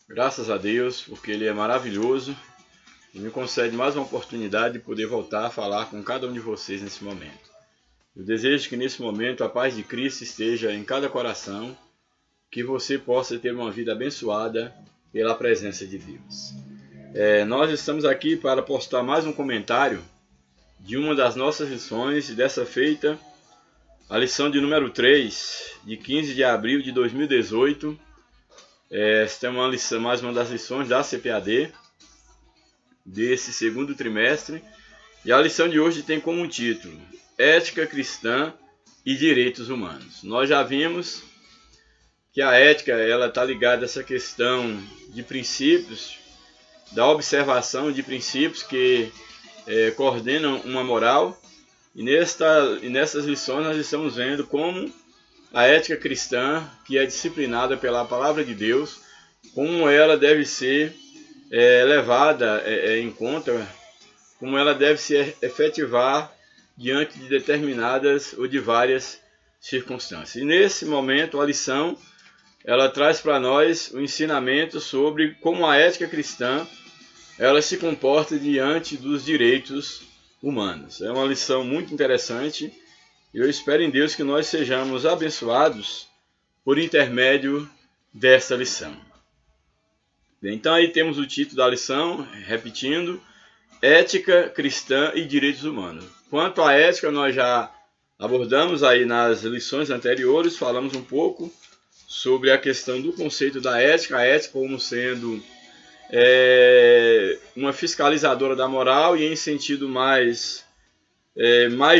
Graças a Deus, porque Ele é maravilhoso e me concede mais uma oportunidade de poder voltar a falar com cada um de vocês nesse momento. Eu desejo que nesse momento a paz de Cristo esteja em cada coração, que você possa ter uma vida abençoada pela presença de Deus. Nós estamos aqui para postar mais um comentário de uma das nossas lições, dessa feita, a lição de número 3, de 15 de abril de 2018. Esta é uma lição, mais uma das lições da CPAD, desse segundo trimestre. E a lição de hoje tem como título Ética Cristã e Direitos Humanos. Nós já vimos que a ética está ligada a essa questão de princípios, da observação de princípios que coordenam uma moral. E nessas lições nós estamos vendo como a ética cristã, que é disciplinada pela palavra de Deus, como ela deve ser levada em conta, como ela deve se efetivar diante de determinadas ou de várias circunstâncias. E nesse momento a lição ela traz para nós o ensinamento sobre como a ética cristã ela se comporta diante dos direitos humanos. É uma lição muito interessante e eu espero em Deus que nós sejamos abençoados por intermédio dessa lição. Bem, então aí temos o título da lição, repetindo, Ética Cristã e Direitos Humanos. Quanto à ética, nós já abordamos aí nas lições anteriores, falamos um pouco sobre a questão do conceito da ética, a ética como sendo uma fiscalizadora da moral e em sentido mais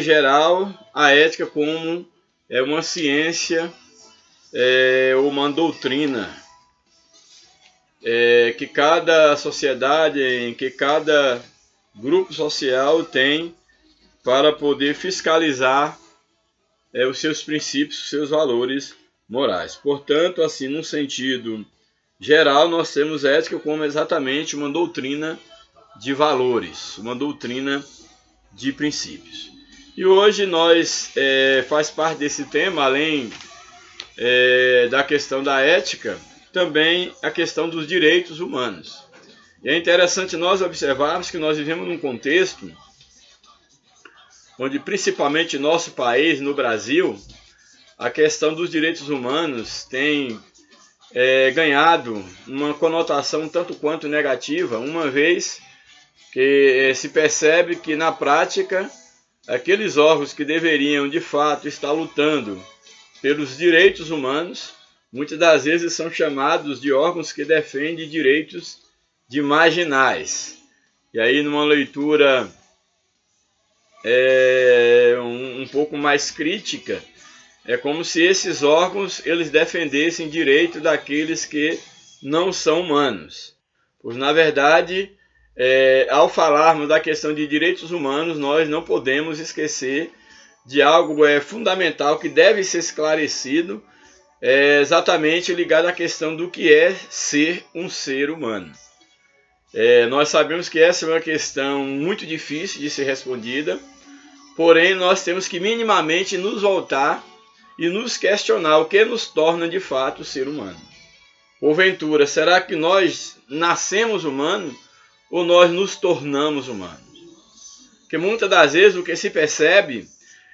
geral, a ética como uma ciência ou uma doutrina que cada sociedade, em que cada grupo social tem para poder fiscalizar os seus princípios, os seus valores morais. Portanto, assim, num sentido geral, nós temos ética como exatamente uma doutrina de valores, uma doutrina de princípios. E hoje nós faz parte desse tema, além da questão da ética, também a questão dos direitos humanos. E é interessante nós observarmos que nós vivemos num contexto onde, principalmente em nosso país, no Brasil, a questão dos direitos humanos tem ganhado uma conotação tanto quanto negativa, uma vez que se percebe que na prática aqueles órgãos que deveriam de fato estar lutando pelos direitos humanos, muitas das vezes são chamados de órgãos que defendem direitos de marginais. E aí numa leitura um pouco mais crítica, é como se esses órgãos eles defendessem direito daqueles que não são humanos. Pois, na verdade, ao falarmos da questão de direitos humanos, nós não podemos esquecer de algo fundamental que deve ser esclarecido, exatamente ligado à questão do que é ser um ser humano. Nós sabemos que essa é uma questão muito difícil de ser respondida, porém nós temos que minimamente nos voltar e nos questionar o que nos torna de fato ser humano. Porventura, será que nós nascemos humanos ou nós nos tornamos humanos? Porque muitas das vezes o que se percebe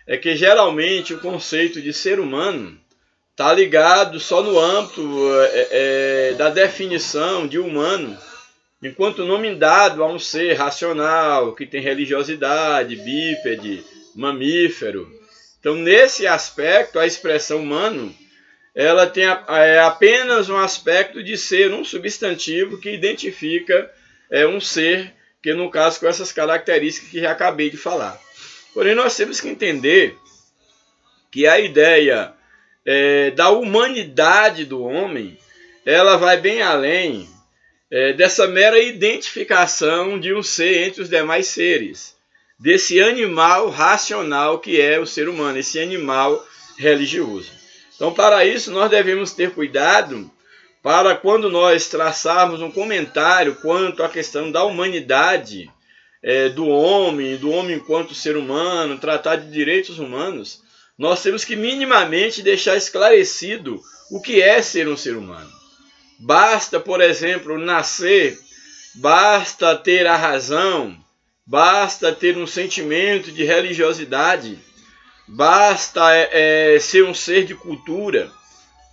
é que geralmente o conceito de ser humano está ligado só no âmbito da definição de humano, enquanto nome dado a um ser racional, que tem religiosidade, bípede, mamífero. Então, nesse aspecto, a expressão humano, ela tem apenas um aspecto de ser um substantivo que identifica um ser, que no caso com essas características que já acabei de falar. Porém, nós temos que entender que a ideia da humanidade do homem, ela vai bem além dessa mera identificação de um ser entre os demais seres, desse animal racional que é o ser humano, esse animal religioso. Então, para isso, nós devemos ter cuidado para quando nós traçarmos um comentário quanto à questão da humanidade do homem enquanto ser humano, tratar de direitos humanos, nós temos que minimamente deixar esclarecido o que é ser um ser humano. Basta, por exemplo, nascer, basta ter a razão, basta ter um sentimento de religiosidade, basta ser um ser de cultura,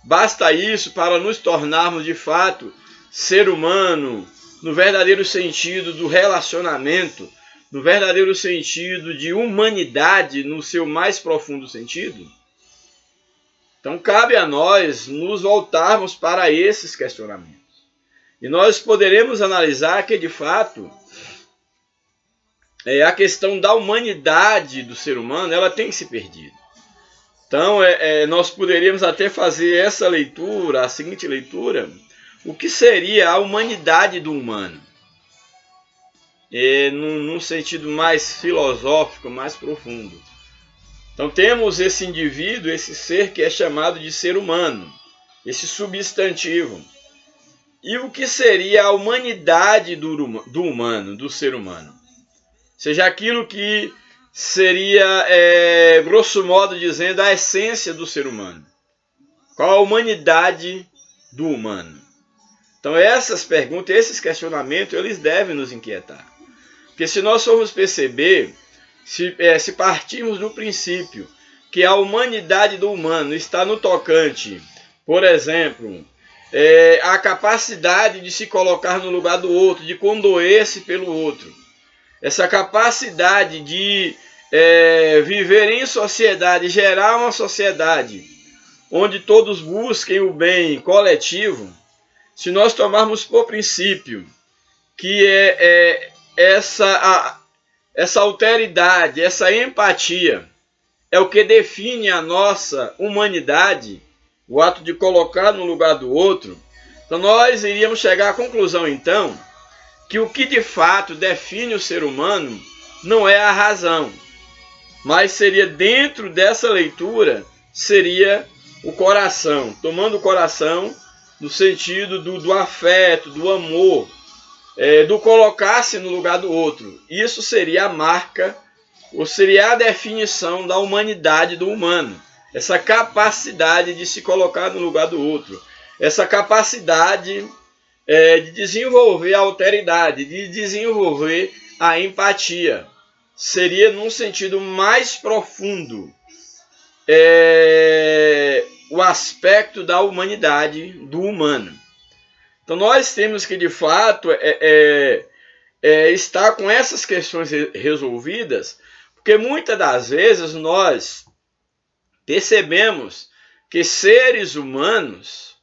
basta isso para nos tornarmos de fato ser humano no verdadeiro sentido do relacionamento, no verdadeiro sentido de humanidade no seu mais profundo sentido? Então cabe a nós nos voltarmos para esses questionamentos. E nós poderemos analisar que, de fato, a questão da humanidade do ser humano, ela tem se perdido. Então, nós poderíamos até fazer essa leitura, a seguinte leitura: o que seria a humanidade do humano? Num sentido mais filosófico, mais profundo. Então, temos esse indivíduo, esse ser que é chamado de ser humano, esse substantivo. E o que seria a humanidade do humano, do ser humano? Seja aquilo que seria, grosso modo dizendo, a essência do ser humano. Qual a humanidade do humano? Então essas perguntas, esses questionamentos, eles devem nos inquietar. Porque se nós formos perceber, se partirmos do princípio que a humanidade do humano está no tocante, por exemplo, a capacidade de se colocar no lugar do outro, de condoer-se pelo outro, essa capacidade de viver em sociedade, gerar uma sociedade onde todos busquem o bem coletivo, se nós tomarmos por princípio que essa alteridade, essa empatia é o que define a nossa humanidade, o ato de colocar no lugar do outro, então nós iríamos chegar à conclusão, então, que o que de fato define o ser humano não é a razão, mas seria, dentro dessa leitura, seria o coração, tomando o coração no sentido do afeto, do amor, do colocar-se no lugar do outro. Isso seria a marca, ou seria a definição da humanidade do humano. Essa capacidade de se colocar no lugar do outro. Essa capacidade de desenvolver a alteridade, de desenvolver a empatia. Seria num sentido mais profundo o aspecto da humanidade do humano. Então nós temos que, de fato, estar com essas questões resolvidas, porque muitas das vezes nós percebemos que seres humanos,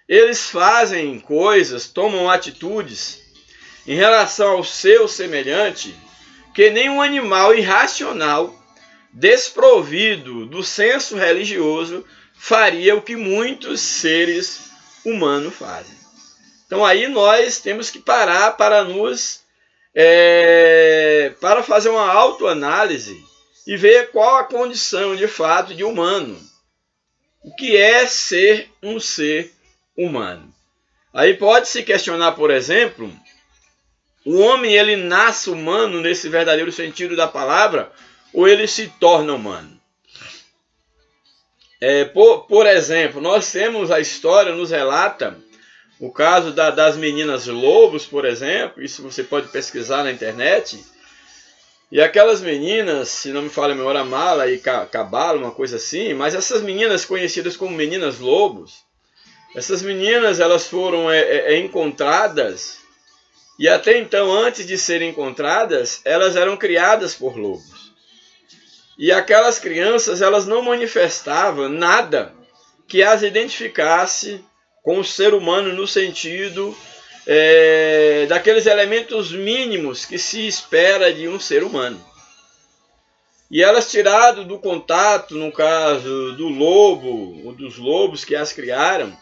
eles fazem coisas, tomam atitudes em relação ao seu semelhante, que nem um animal irracional, desprovido do senso religioso, faria o que muitos seres humanos fazem. Então aí nós temos que parar para para fazer uma autoanálise e ver qual a condição de fato de humano. O que é ser um ser humano? Aí pode-se questionar, por exemplo, o homem ele nasce humano nesse verdadeiro sentido da palavra ou ele se torna humano? Por exemplo, nós temos a história, nos relata o caso das meninas lobos, por exemplo, isso você pode pesquisar na internet. E aquelas meninas, se não me falha a memória, Mala e Cabala, uma coisa assim, mas essas meninas conhecidas como meninas lobos, essas meninas elas foram encontradas, e até então, antes de serem encontradas, elas eram criadas por lobos. E aquelas crianças, elas não manifestavam nada que as identificasse com o ser humano no sentido daqueles elementos mínimos que se espera de um ser humano. E elas, tirado do contato, no caso do lobo, ou dos lobos que as criaram,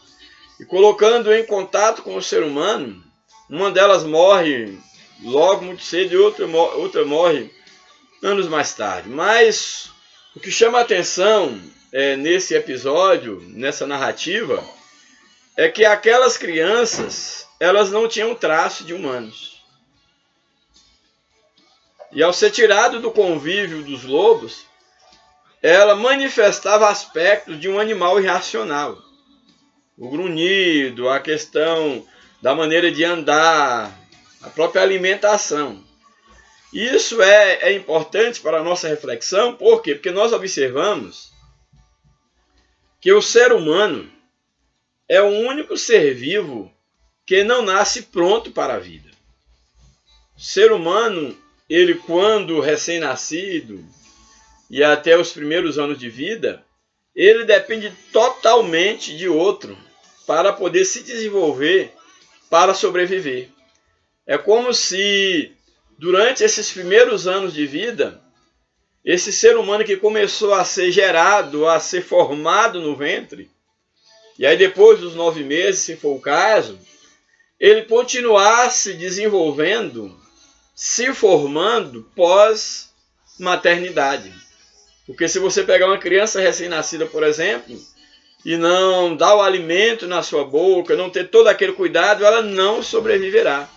e colocando em contato com o ser humano, uma delas morre logo muito cedo e outra morre anos mais tarde. Mas o que chama a atenção nesse episódio, nessa narrativa, é que aquelas crianças, elas não tinham traço de humanos. E ao ser tirado do convívio dos lobos, ela manifestava aspectos de um animal irracional. o grunhido, a questão da maneira de andar, a própria alimentação. Isso é importante para a nossa reflexão, por quê? Porque nós observamos que o ser humano é o único ser vivo que não nasce pronto para a vida. O ser humano, ele quando recém-nascido e até os primeiros anos de vida, ele depende totalmente de outro para poder se desenvolver, para sobreviver. É como se durante esses primeiros anos de vida, esse ser humano que começou a ser gerado, a ser formado no ventre, e aí depois dos 9 meses, se for o caso, ele continuar se desenvolvendo, se formando pós-maternidade. Porque se você pegar uma criança recém-nascida, por exemplo, e não dar o alimento na sua boca, não ter todo aquele cuidado, ela não sobreviverá.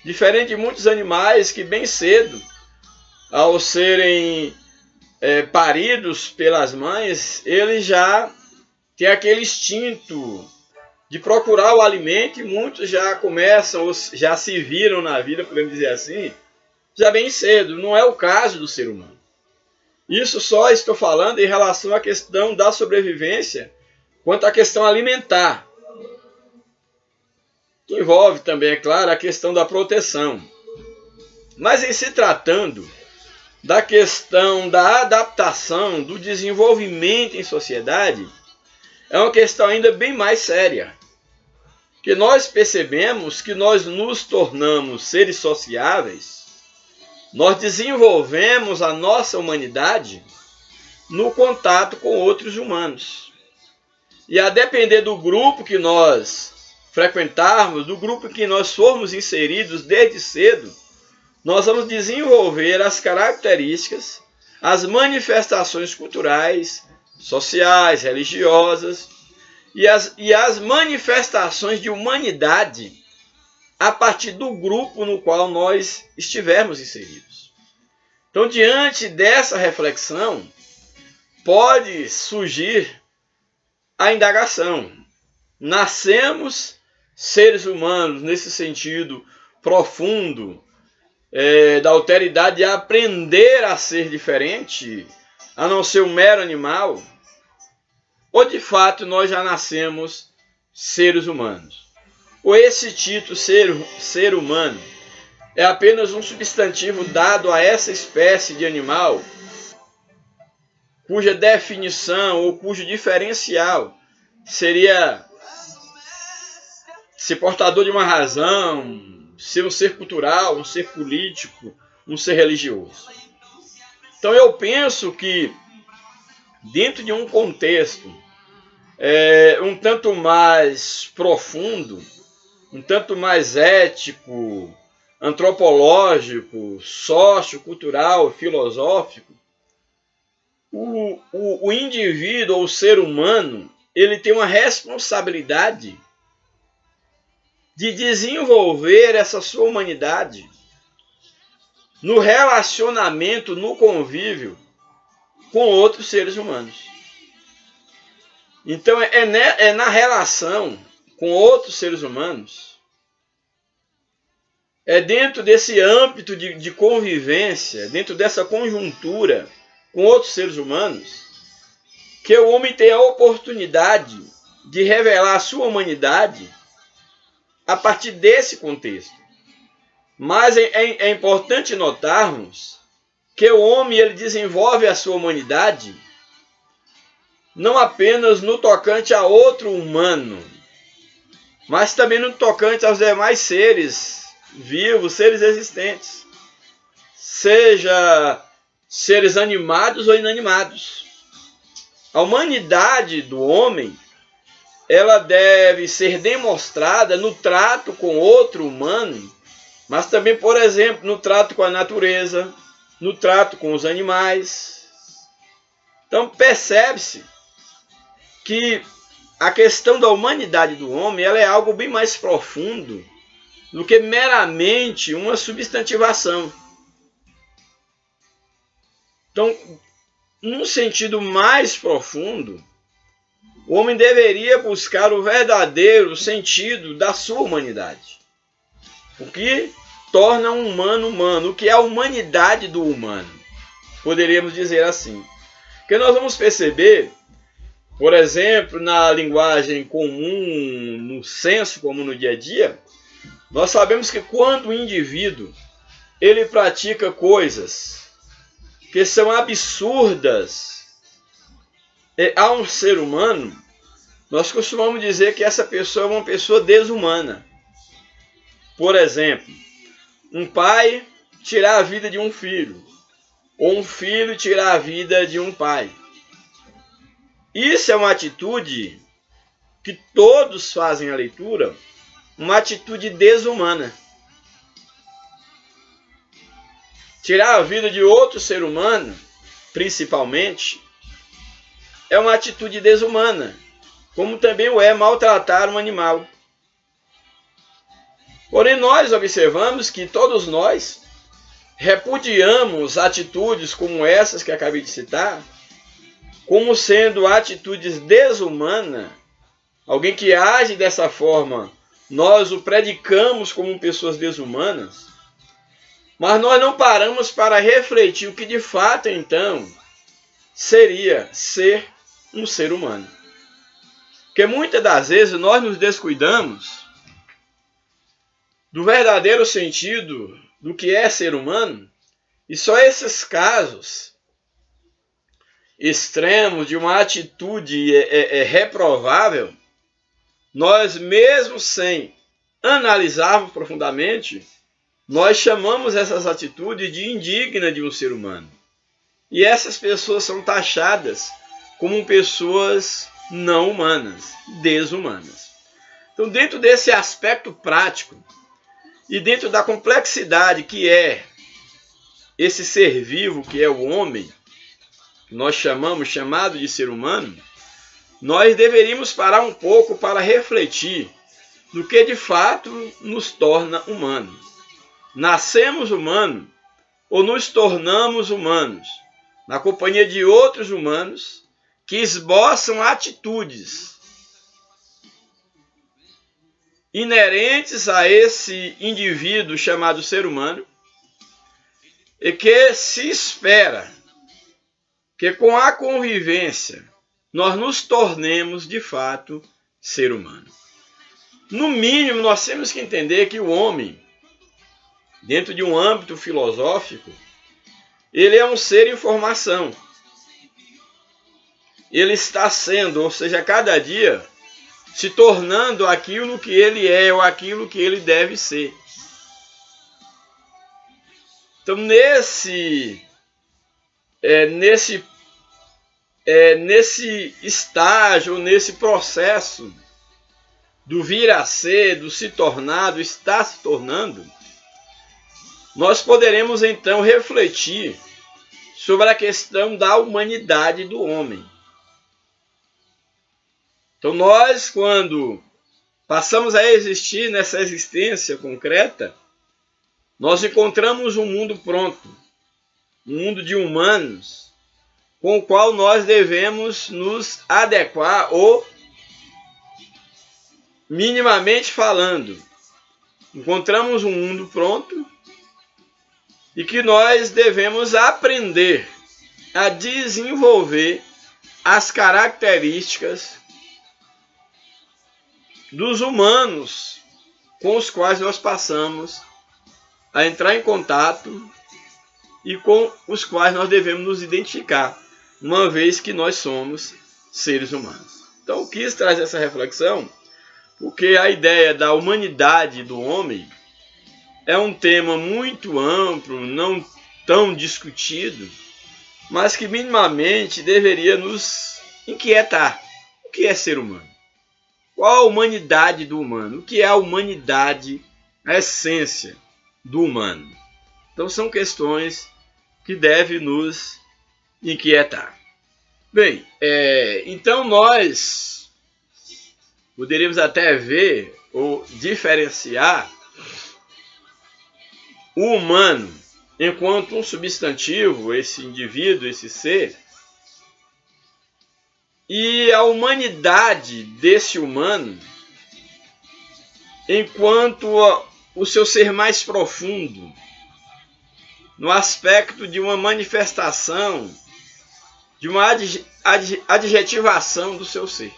Diferente de muitos animais que bem cedo, ao serem paridos pelas mães, eles já têm aquele instinto de procurar o alimento, e muitos já começam, já se viram na vida, podemos dizer assim, já bem cedo. Não é o caso do ser humano. Isso só estou falando em relação à questão da sobrevivência, quanto à questão alimentar. Que envolve também, é claro, a questão da proteção. Mas em se tratando da questão da adaptação, do desenvolvimento em sociedade, é uma questão ainda bem mais séria. Que nós percebemos que nós nos tornamos seres sociáveis, nós desenvolvemos a nossa humanidade no contato com outros humanos. E a depender do grupo que nós frequentarmos, do grupo em que nós formos inseridos desde cedo, nós vamos desenvolver as características, as manifestações culturais, sociais, religiosas e as manifestações de humanidade a partir do grupo no qual nós estivermos inseridos. Então, diante dessa reflexão, pode surgir a indagação. Nascemos seres humanos nesse sentido profundo, da alteridade de aprender a ser diferente, a não ser um mero animal? Ou de fato nós já nascemos seres humanos? Ou esse título ser humano é apenas um substantivo dado a essa espécie de animal, cuja definição ou cujo diferencial seria ser portador de uma razão, ser um ser cultural, um ser político, um ser religioso? Então eu penso que dentro de um contexto um tanto mais profundo, um tanto mais ético, antropológico, sociocultural, filosófico, o indivíduo ou o ser humano, ele tem uma responsabilidade de desenvolver essa sua humanidade no relacionamento, no convívio com outros seres humanos. Então é na relação com outros seres humanos, é dentro desse âmbito de convivência, dentro dessa conjuntura com outros seres humanos, que o homem tem a oportunidade de revelar a sua humanidade a partir desse contexto. Mas é importante notarmos que o homem ele desenvolve a sua humanidade não apenas no tocante a outro humano, mas também no tocante aos demais seres vivos, seres existentes, seja seres animados ou inanimados. A humanidade do homem, ela deve ser demonstrada no trato com outro humano, mas também, por exemplo, no trato com a natureza, no trato com os animais. Então percebe-se que a questão da humanidade do homem ela é algo bem mais profundo do que meramente uma substantivação. Então, num sentido mais profundo, o homem deveria buscar o verdadeiro sentido da sua humanidade. O que torna um humano humano, o que é a humanidade do humano, poderíamos dizer assim. Porque nós vamos perceber, por exemplo, na linguagem comum, no senso comum no dia a dia, nós sabemos que quando o indivíduo ele pratica coisas que são absurdas a um ser humano, nós costumamos dizer que essa pessoa é uma pessoa desumana. Por exemplo, um pai tirar a vida de um filho, ou um filho tirar a vida de um pai. Isso é uma atitude que todos fazem a leitura, uma atitude desumana. Tirar a vida de outro ser humano, principalmente, é uma atitude desumana, como também o é maltratar um animal. Porém, nós observamos que todos nós repudiamos atitudes como essas que acabei de citar, como sendo atitudes desumanas. Alguém que age dessa forma, nós o predicamos como pessoas desumanas, mas nós não paramos para refletir o que de fato, então, seria ser um ser humano. Porque muitas das vezes nós nos descuidamos do verdadeiro sentido do que é ser humano, e só esses casos extremos de uma atitude reprovável, nós mesmo sem analisarmos profundamente, nós chamamos essas atitudes de indigna de um ser humano. E essas pessoas são taxadas como pessoas não humanas, desumanas. Então, dentro desse aspecto prático e dentro da complexidade que é esse ser vivo, que é o homem, que nós chamado de ser humano, nós deveríamos parar um pouco para refletir no que de fato nos torna humanos. Nascemos humanos ou nos tornamos humanos na companhia de outros humanos que esboçam atitudes inerentes a esse indivíduo chamado ser humano, e que se espera que com a convivência nós nos tornemos de fato ser humano. No mínimo, nós temos que entender que o homem, dentro de um âmbito filosófico, ele é um ser em formação. Ele está sendo, ou seja, cada dia, se tornando aquilo que ele é ou aquilo que ele deve ser. Então, nesse estágio, nesse processo do vir a ser, do se tornar, do estar se tornando, nós poderemos então refletir sobre a questão da humanidade do homem. Então nós, quando passamos a existir nessa existência concreta, nós encontramos um mundo pronto, um mundo de humanos, com o qual nós devemos nos adequar, ou, minimamente falando, encontramos um mundo pronto e que nós devemos aprender a desenvolver as características dos humanos com os quais nós passamos a entrar em contato e com os quais nós devemos nos identificar, uma vez que nós somos seres humanos. Então, eu quis trazer essa reflexão porque a ideia da humanidade do homem é um tema muito amplo, não tão discutido, mas que minimamente deveria nos inquietar. O que é ser humano? Qual a humanidade do humano? O que é a humanidade, a essência do humano? Então são questões que devem nos inquietar. Bem, então nós poderíamos até ver ou diferenciar o humano enquanto um substantivo, esse indivíduo, esse ser, e a humanidade desse humano, enquanto o seu ser mais profundo, no aspecto de uma manifestação, de uma adjetivação do seu ser.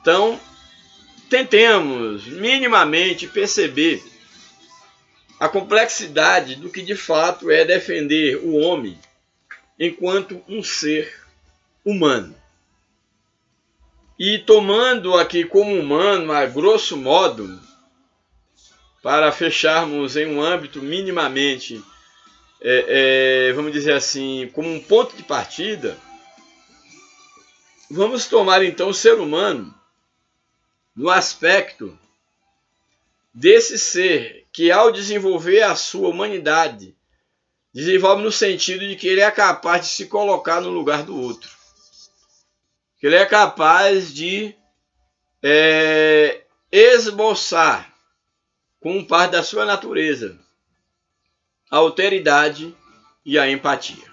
Então, tentemos minimamente perceber a complexidade do que de fato é defender o homem enquanto um ser humano. E tomando aqui como humano, a grosso modo, para fecharmos em um âmbito minimamente, vamos dizer assim, como um ponto de partida, vamos tomar então o ser humano no aspecto desse ser que, ao desenvolver a sua humanidade, desenvolve no sentido de que ele é capaz de se colocar no lugar do outro. Que ele é capaz de esboçar, como parte da sua natureza, a alteridade e a empatia.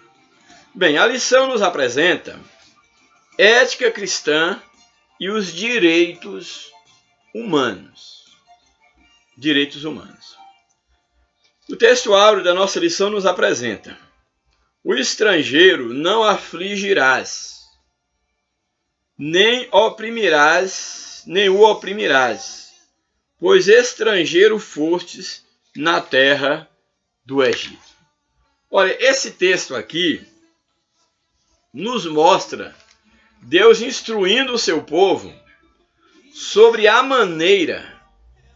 Bem, a lição nos apresenta ética cristã e os direitos humanos. Direitos humanos. O texto áureo da nossa lição nos apresenta: o estrangeiro não afligirás, nem o oprimirás, pois estrangeiro fostes na terra do Egito. Olha, esse texto aqui nos mostra Deus instruindo o seu povo sobre a maneira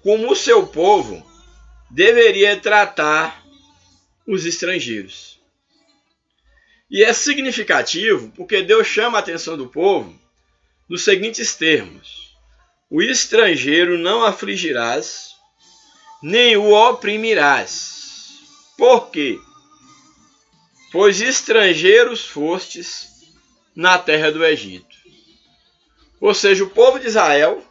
como o seu povo deveria tratar os estrangeiros. E é significativo porque Deus chama a atenção do povo nos seguintes termos: o estrangeiro não afligirás, nem o oprimirás. Por quê? Pois estrangeiros fostes na terra do Egito. Ou seja, o povo de Israel,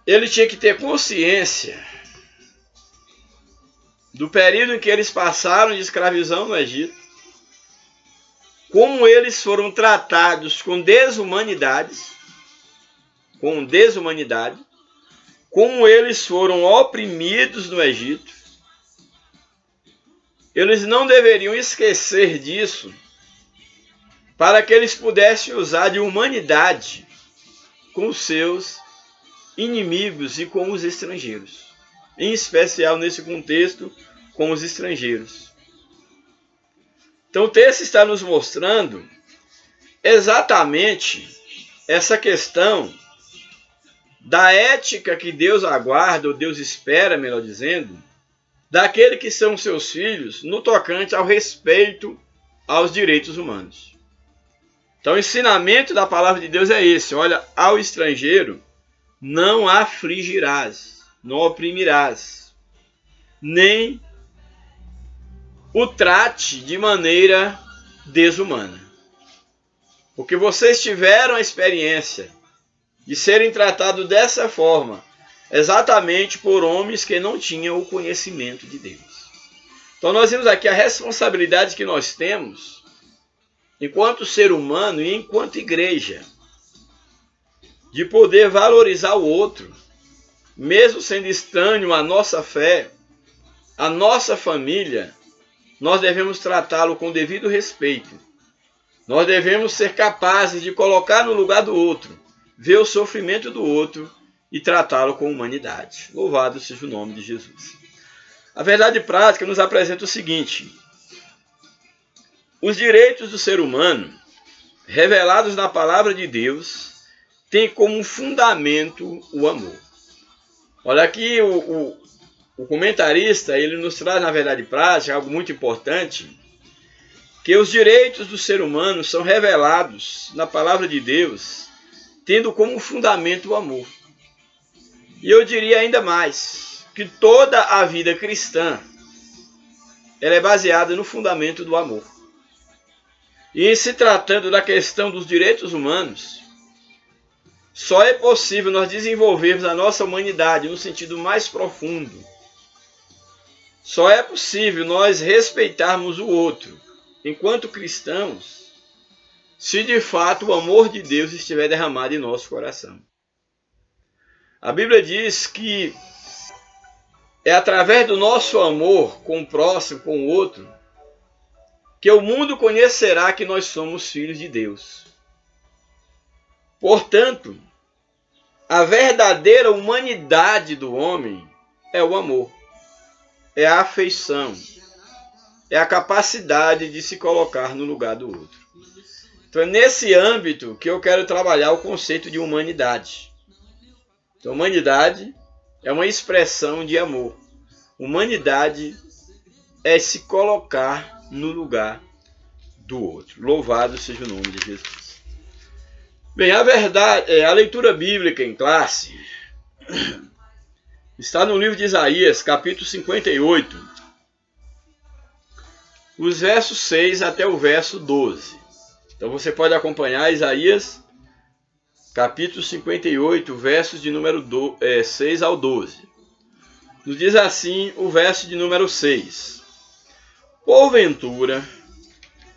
ele tinha que ter consciência do período em que eles passaram de escravidão no Egito, como eles foram tratados com desumanidade, como eles foram oprimidos no Egito. Eles não deveriam esquecer disso para que eles pudessem usar de humanidade com os seus inimigos e com os estrangeiros, em especial nesse contexto com os estrangeiros. Então o texto está nos mostrando exatamente essa questão da ética que Deus aguarda, ou Deus espera, melhor dizendo, daquele que são seus filhos no tocante ao respeito aos direitos humanos. Então o ensinamento da palavra de Deus é esse: olha, ao estrangeiro não afligirás, não oprimirás, nem o trate de maneira desumana. Porque vocês tiveram a experiência de serem tratados dessa forma, exatamente por homens que não tinham o conhecimento de Deus. Então nós vemos aqui a responsabilidade que nós temos, enquanto ser humano e enquanto igreja, de poder valorizar o outro, mesmo sendo estranho à nossa fé, à nossa família. Nós devemos tratá-lo com devido respeito. Nós devemos ser capazes de colocar no lugar do outro, ver o sofrimento do outro e tratá-lo com humanidade. Louvado seja o nome de Jesus. A verdade prática nos apresenta o seguinte: os direitos do ser humano, revelados na palavra de Deus, têm como fundamento o amor. Olha aqui o comentarista, ele nos traz na verdade prática algo muito importante, que os direitos do ser humano são revelados na palavra de Deus, tendo como fundamento o amor. E eu diria ainda mais, que toda a vida cristã, ela é baseada no fundamento do amor. E em se tratando da questão dos direitos humanos, só é possível nós desenvolvermos a nossa humanidade no sentido mais profundo. Só é possível nós respeitarmos o outro, enquanto cristãos, se de fato o amor de Deus estiver derramado em nosso coração. A Bíblia diz que é através do nosso amor com o próximo, com o outro, que o mundo conhecerá que nós somos filhos de Deus. Portanto, a verdadeira humanidade do homem é o amor, é a afeição, é a capacidade de se colocar no lugar do outro. Então é nesse âmbito que eu quero trabalhar o conceito de humanidade. Então, humanidade é uma expressão de amor. Humanidade é se colocar no lugar do outro. Louvado seja o nome de Jesus. Bem, a verdade, a leitura bíblica em classe está no livro de Isaías, capítulo 58, os versos 6 até o verso 12. Então você pode acompanhar Isaías, capítulo 58, versos de número 6 ao 12. Nos diz assim o verso de número 6. Porventura,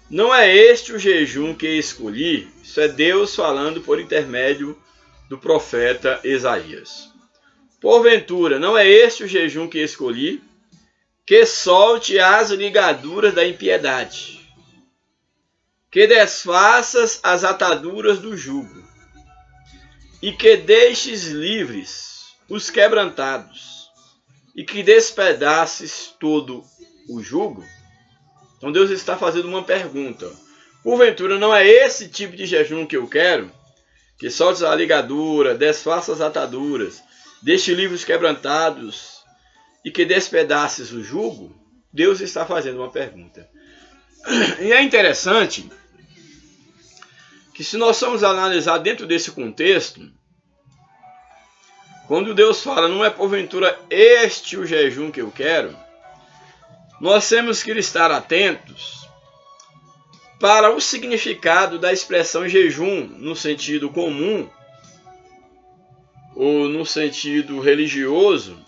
não é este o jejum que escolhi? Isso é Deus falando por intermédio do profeta Isaías. Porventura, não é este o jejum que escolhi? Que solte as ligaduras da impiedade, que desfaças as ataduras do jugo, e que deixes livres os quebrantados, e que despedaces todo o jugo. Então Deus está fazendo uma pergunta. Porventura, não é esse tipo de jejum que eu quero? Que soltes a ligadura, desfaça as ataduras, deixe livres os quebrantados, e que despedaces o jugo? Deus está fazendo uma pergunta. E é interessante que, se nós formos analisar dentro desse contexto, quando Deus fala, não é porventura este o jejum que eu quero, nós temos que estar atentos para o significado da expressão jejum no sentido comum ou no sentido religioso,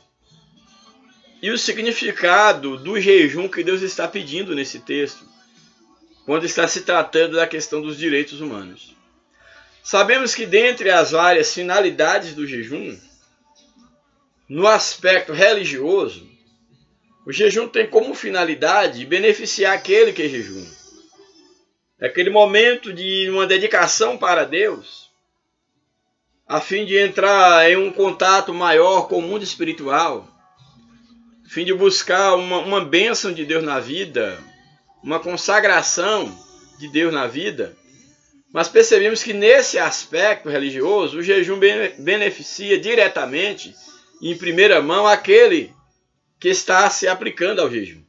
e o significado do jejum que Deus está pedindo nesse texto, quando está se tratando da questão dos direitos humanos. Sabemos que dentre as várias finalidades do jejum, no aspecto religioso, o jejum tem como finalidade beneficiar aquele que jejuma. É aquele momento de uma dedicação para Deus, a fim de entrar em um contato maior com o mundo espiritual, a fim de buscar uma bênção de Deus na vida, uma consagração de Deus na vida. Mas percebemos que nesse aspecto religioso, o jejum beneficia diretamente, em primeira mão, aquele que está se aplicando ao jejum.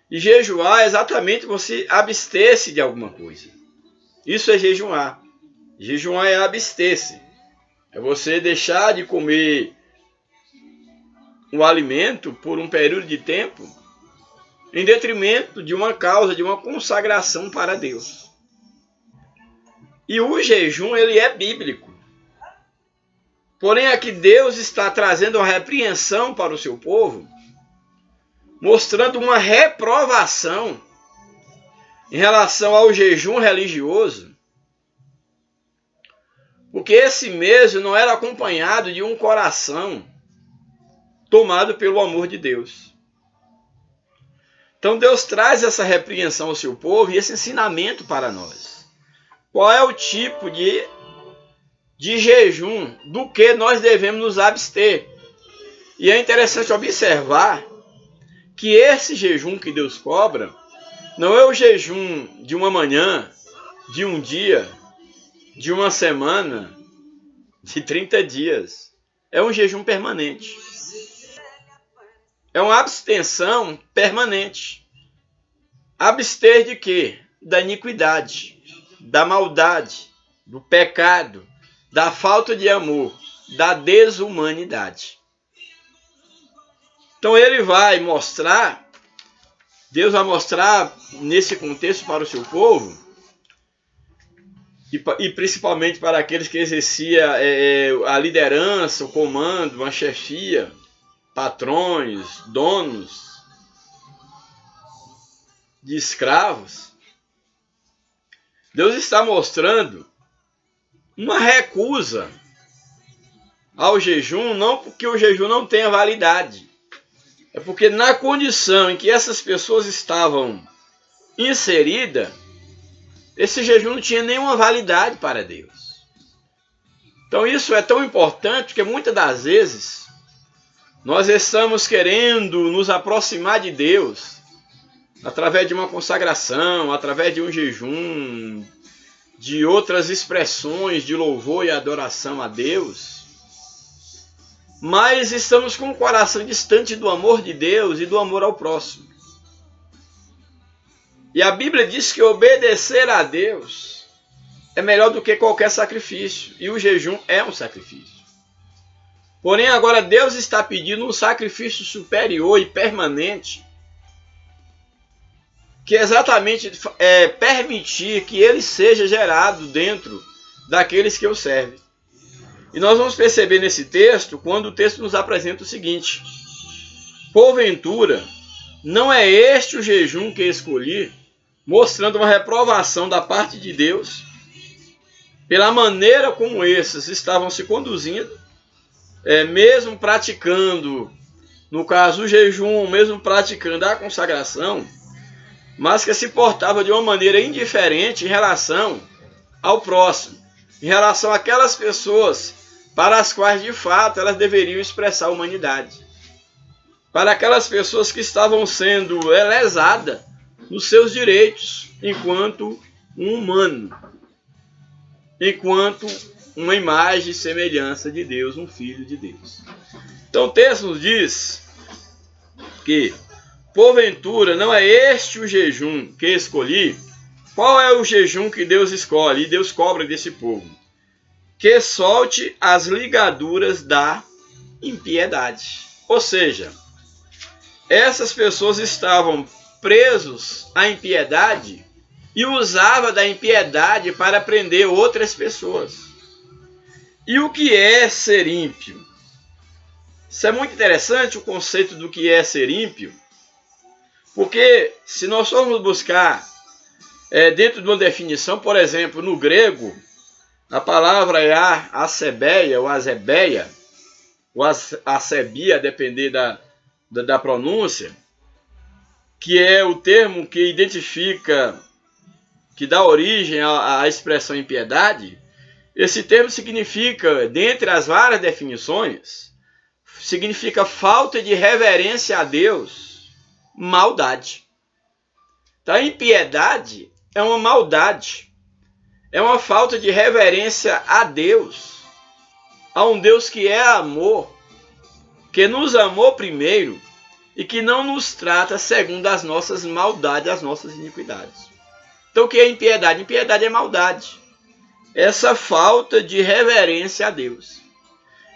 E jejuar é exatamente você abster-se de alguma coisa. Isso é jejuar. Jejuar é abster-se. É você deixar de comer um alimento por um período de tempo em detrimento de uma causa, de uma consagração para Deus. E o jejum, ele é bíblico. Porém, aqui Deus está trazendo uma repreensão para o seu povo, mostrando uma reprovação em relação ao jejum religioso, porque esse mesmo não era acompanhado de um coração tomado pelo amor de Deus. Então Deus traz essa repreensão ao seu povo e esse ensinamento para nós. Qual é o tipo de jejum do que nós devemos nos abster? E é interessante observar que esse jejum que Deus cobra não é o jejum de uma manhã, de um dia, de uma semana, de 30 dias. É um jejum permanente. É uma abstenção permanente. Abster de quê? Da iniquidade, da maldade, do pecado, da falta de amor, da desumanidade. Então ele vai mostrar, Deus vai mostrar nesse contexto para o seu povo, e principalmente para aqueles que exerciam a liderança, o comando, uma chefia, patrões, donos de escravos, Deus está mostrando uma recusa ao jejum, não porque o jejum não tenha validade. É porque na condição em que essas pessoas estavam inseridas, esse jejum não tinha nenhuma validade para Deus. Então isso é tão importante que muitas das vezes nós estamos querendo nos aproximar de Deus através de uma consagração, através de um jejum, de outras expressões de louvor e adoração a Deus, mas estamos com o coração distante do amor de Deus e do amor ao próximo. E a Bíblia diz que obedecer a Deus é melhor do que qualquer sacrifício, e o jejum é um sacrifício. Porém, agora Deus está pedindo um sacrifício superior e permanente, que exatamente permitir que ele seja gerado dentro daqueles que o servem. E nós vamos perceber nesse texto, quando o texto nos apresenta o seguinte: porventura, não é este o jejum que escolhi, mostrando uma reprovação da parte de Deus, pela maneira como esses estavam se conduzindo, mesmo praticando, no caso o jejum, mesmo praticando a consagração, mas que se portava de uma maneira indiferente em relação ao próximo, em relação àquelas pessoas para as quais de fato elas deveriam expressar a humanidade, para aquelas pessoas que estavam sendo lesadas nos seus direitos enquanto um humano, enquanto uma imagem e semelhança de Deus, um filho de Deus. Então o texto nos diz que porventura não é este o jejum que escolhi. Qual é o jejum que Deus escolhe e Deus cobra desse povo? Que solte as ligaduras da impiedade. Ou seja, essas pessoas estavam presos à impiedade e usavam da impiedade para prender outras pessoas. E o que é ser ímpio? Isso é muito interessante, o conceito do que é ser ímpio. Porque se nós formos buscar dentro de uma definição, por exemplo, no grego, a palavra é acebeia ou azebeia, ou acebia, a depender da pronúncia, que é o termo que identifica, que dá origem à expressão impiedade. Esse termo significa, dentre as várias definições, significa falta de reverência a Deus, maldade. Então, a impiedade é uma maldade, é uma falta de reverência a Deus, a um Deus que é amor, que nos amou primeiro e que não nos trata segundo as nossas maldades, as nossas iniquidades. Então, o que é impiedade? Impiedade é maldade, essa falta de reverência a Deus.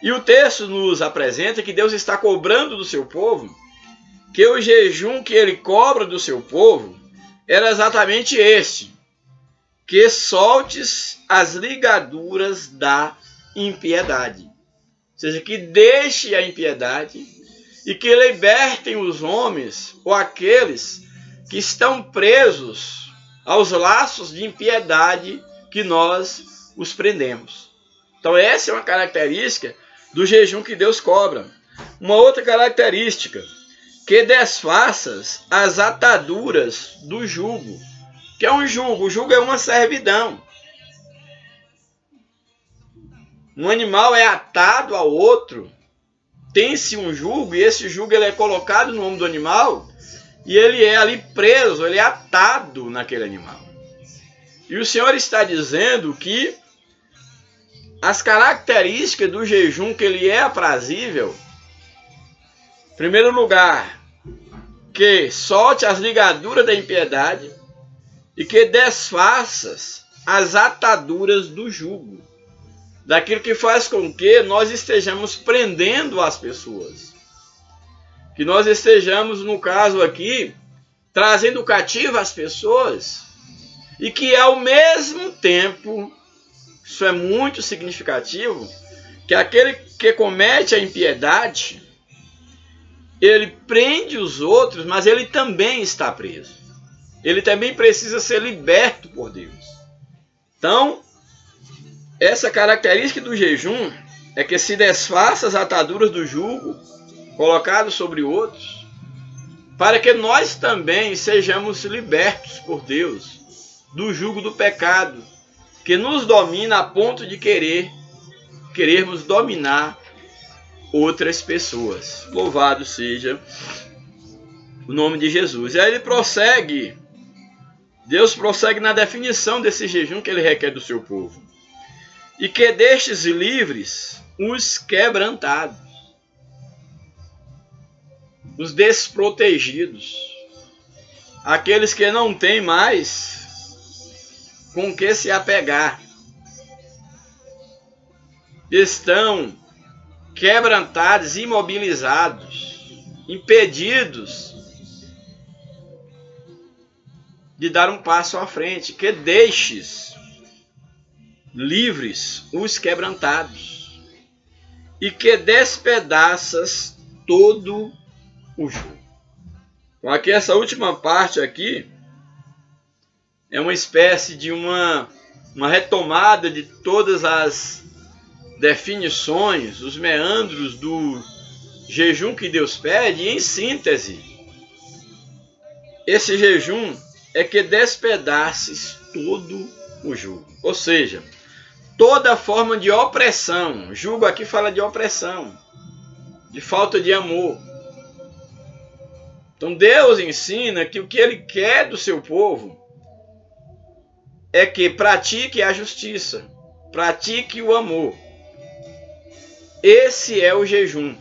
E o texto nos apresenta que Deus está cobrando do seu povo, que o jejum que ele cobra do seu povo era exatamente este: que soltes as ligaduras da impiedade. Ou seja, que deixe a impiedade e que libertem os homens ou aqueles que estão presos aos laços de impiedade que nós os prendemos. Então essa é uma característica do jejum que Deus cobra. Uma outra característica: que desfaças as ataduras do jugo. O que é um jugo? O jugo é uma servidão. Um animal é atado ao outro, tem-se um jugo, e esse jugo ele é colocado no ombro do animal, e ele é ali preso, ele é atado naquele animal. E o Senhor está dizendo que as características do jejum, que ele é aprazível, em primeiro lugar, que solte as ligaduras da impiedade e que desfaças as ataduras do jugo, daquilo que faz com que nós estejamos prendendo as pessoas, que nós estejamos, no caso aqui, trazendo cativo as pessoas, e que ao mesmo tempo, isso é muito significativo, que aquele que comete a impiedade, ele prende os outros, mas ele também está preso. Ele também precisa ser liberto por Deus. Então, essa característica do jejum é que se desfaça as ataduras do jugo colocado sobre outros, para que nós também sejamos libertos por Deus do jugo do pecado, que nos domina a ponto de querermos dominar outras pessoas. Louvado seja o nome de Jesus. E aí ele prossegue, Deus prossegue na definição desse jejum que ele requer do seu povo. E que deixes livres os quebrantados, os desprotegidos, aqueles que não têm mais com que se apegar, estão quebrantados, imobilizados, impedidos de dar um passo à frente. Que deixes livres os quebrantados e que despedaças todo o jugo. Então aqui essa última parte aqui é uma espécie de uma retomada de todas as definições, os meandros do jejum que Deus pede. E em síntese, esse jejum é que despedaces todo o jugo, ou seja, toda forma de opressão. Jugo aqui fala de opressão, de falta de amor. Então Deus ensina que o que Ele quer do seu povo é que pratique a justiça, pratique o amor. Esse é o jejum.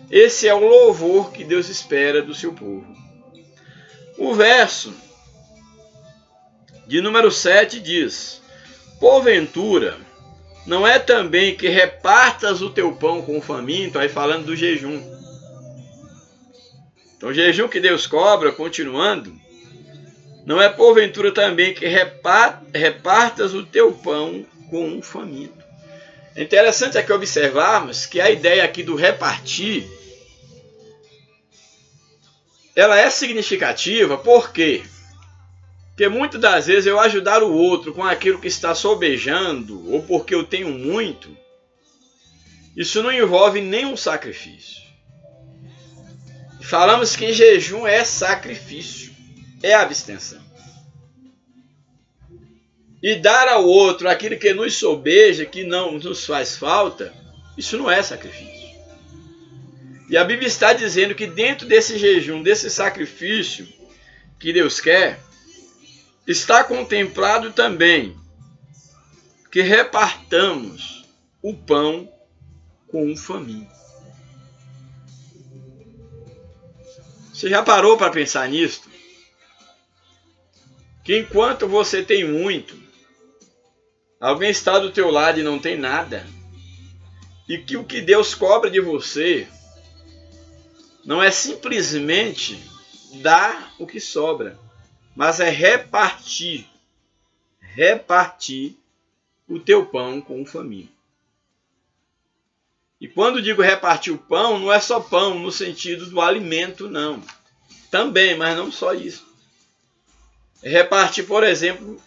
Esse é o louvor que Deus espera do seu povo. O verso de número 7 diz: porventura, não é também que repartas o teu pão com o faminto? Aí falando do jejum. Então o jejum que Deus cobra, continuando, não é porventura também que repartas o teu pão com um faminto? É interessante aqui observarmos que a ideia aqui do repartir, ela é significativa. Por quê? Porque muitas das vezes eu ajudar o outro com aquilo que está sobejando, ou porque eu tenho muito, isso não envolve nenhum sacrifício. Falamos que jejum é sacrifício, é abstenção. E dar ao outro aquilo que nos sobeja, que não nos faz falta, isso não é sacrifício. E a Bíblia está dizendo que dentro desse jejum, desse sacrifício que Deus quer, está contemplado também que repartamos o pão com um faminto. Você já parou para pensar nisso? Que enquanto você tem muito, alguém está do teu lado e não tem nada, e que o que Deus cobra de você não é simplesmente dar o que sobra, mas é repartir o teu pão com o faminto. E quando digo repartir o pão, não é só pão no sentido do alimento, não. Também, mas não só isso. É repartir, por exemplo,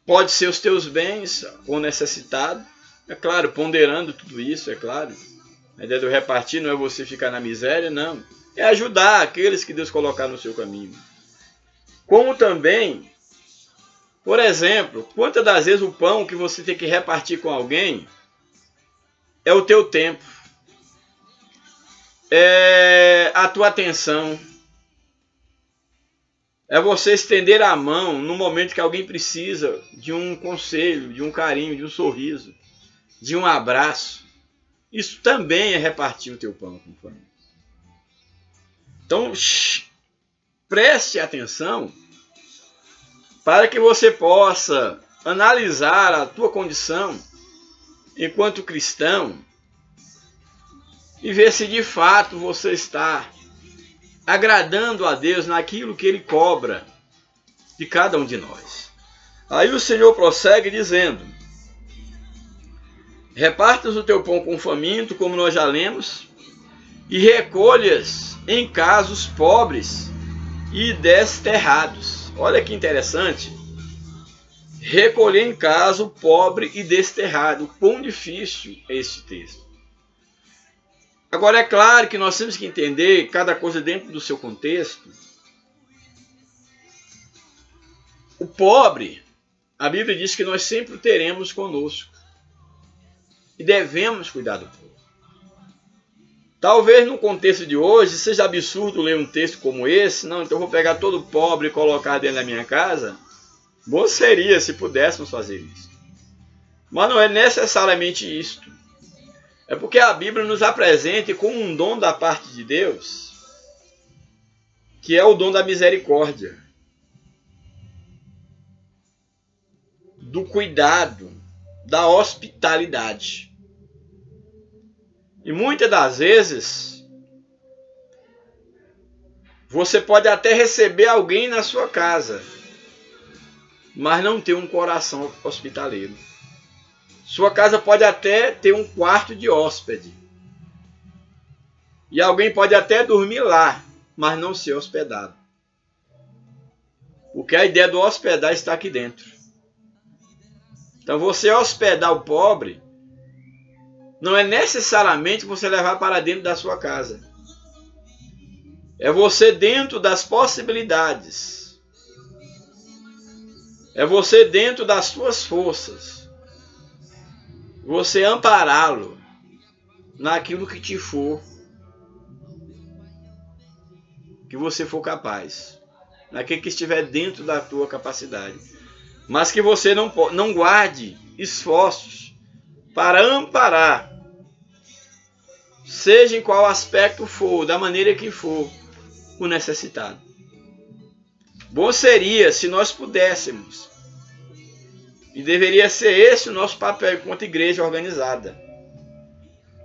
pode ser os teus bens ou necessitado. É claro, ponderando tudo isso, é claro. A ideia do repartir não é você ficar na miséria, não. É ajudar aqueles que Deus colocar no seu caminho. Como também, por exemplo, quantas das vezes o pão que você tem que repartir com alguém é o teu tempo, é a tua atenção, é você estender a mão no momento que alguém precisa de um conselho, de um carinho, de um sorriso, de um abraço. Isso também é repartir o teu pão com família. Então, preste atenção para que você possa analisar a tua condição enquanto cristão e ver se de fato você está agradando a Deus naquilo que Ele cobra de cada um de nós. Aí o Senhor prossegue dizendo: repartas o teu pão com o faminto, como nós já lemos, e recolhas em casa os pobres e desterrados. Olha que interessante. recolher em casa o pobre e desterrado. Quão difícil é esse texto. Agora, é claro que nós temos que entender cada coisa dentro do seu contexto. O pobre, a Bíblia diz que nós sempre o teremos conosco. E devemos cuidar do pobre. Talvez no contexto de hoje seja absurdo ler um texto como esse. Não, então eu vou pegar todo pobre e colocar dentro da minha casa. Bom seria se pudéssemos fazer isso. Mas não é necessariamente isto. É porque a Bíblia nos apresenta como um dom da parte de Deus, que é o dom da misericórdia, do cuidado, da hospitalidade. E muitas das vezes, você pode até receber alguém na sua casa, mas não ter um coração hospitaleiro. Sua casa pode até ter um quarto de hóspede. E alguém pode até dormir lá, mas não ser hospedado. Porque a ideia do hospedar está aqui dentro. Então você hospedar o pobre não é necessariamente você levar para dentro da sua casa. É você dentro das possibilidades. É você dentro das suas forças. Você ampará-lo naquilo que te for, que você for capaz, naquilo que estiver dentro da tua capacidade, mas que você não guarde esforços para amparar, seja em qual aspecto for, da maneira que for, o necessitado. Bom seria se nós pudéssemos, e deveria ser esse o nosso papel enquanto igreja organizada,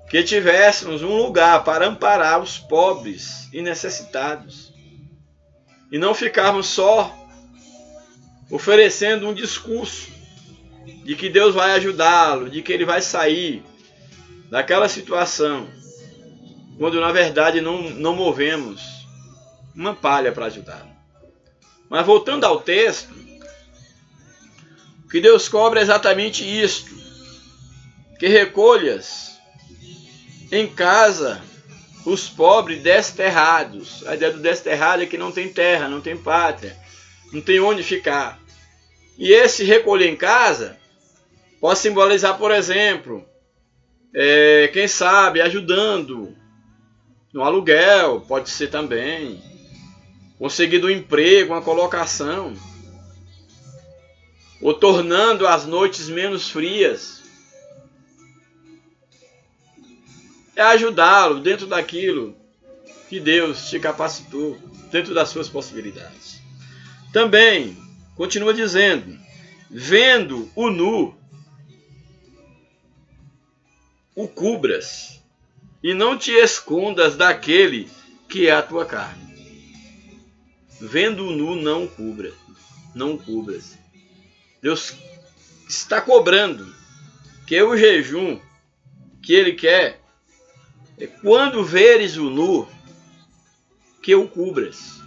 que tivéssemos um lugar para amparar os pobres e necessitados, e não ficarmos só oferecendo um discurso de que Deus vai ajudá-lo, de que ele vai sair daquela situação, quando na verdade não movemos uma palha para ajudá-lo. Mas voltando ao texto, o que Deus cobra é exatamente isto: que recolhas em casa os pobres desterrados. A ideia do desterrado é que não tem terra, não tem pátria, não tem onde ficar. E esse recolher em casa pode simbolizar, por exemplo, quem sabe ajudando no aluguel, pode ser também, conseguindo um emprego, uma colocação, ou tornando as noites menos frias. É ajudá-lo dentro daquilo que Deus te capacitou, dentro das suas possibilidades. Também, continua dizendo, vendo o nu, o cubras, e não te escondas daquele que é a tua carne. Vendo o nu, não cubras. Deus está cobrando que o jejum que ele quer é quando veres o nu, que o cubras.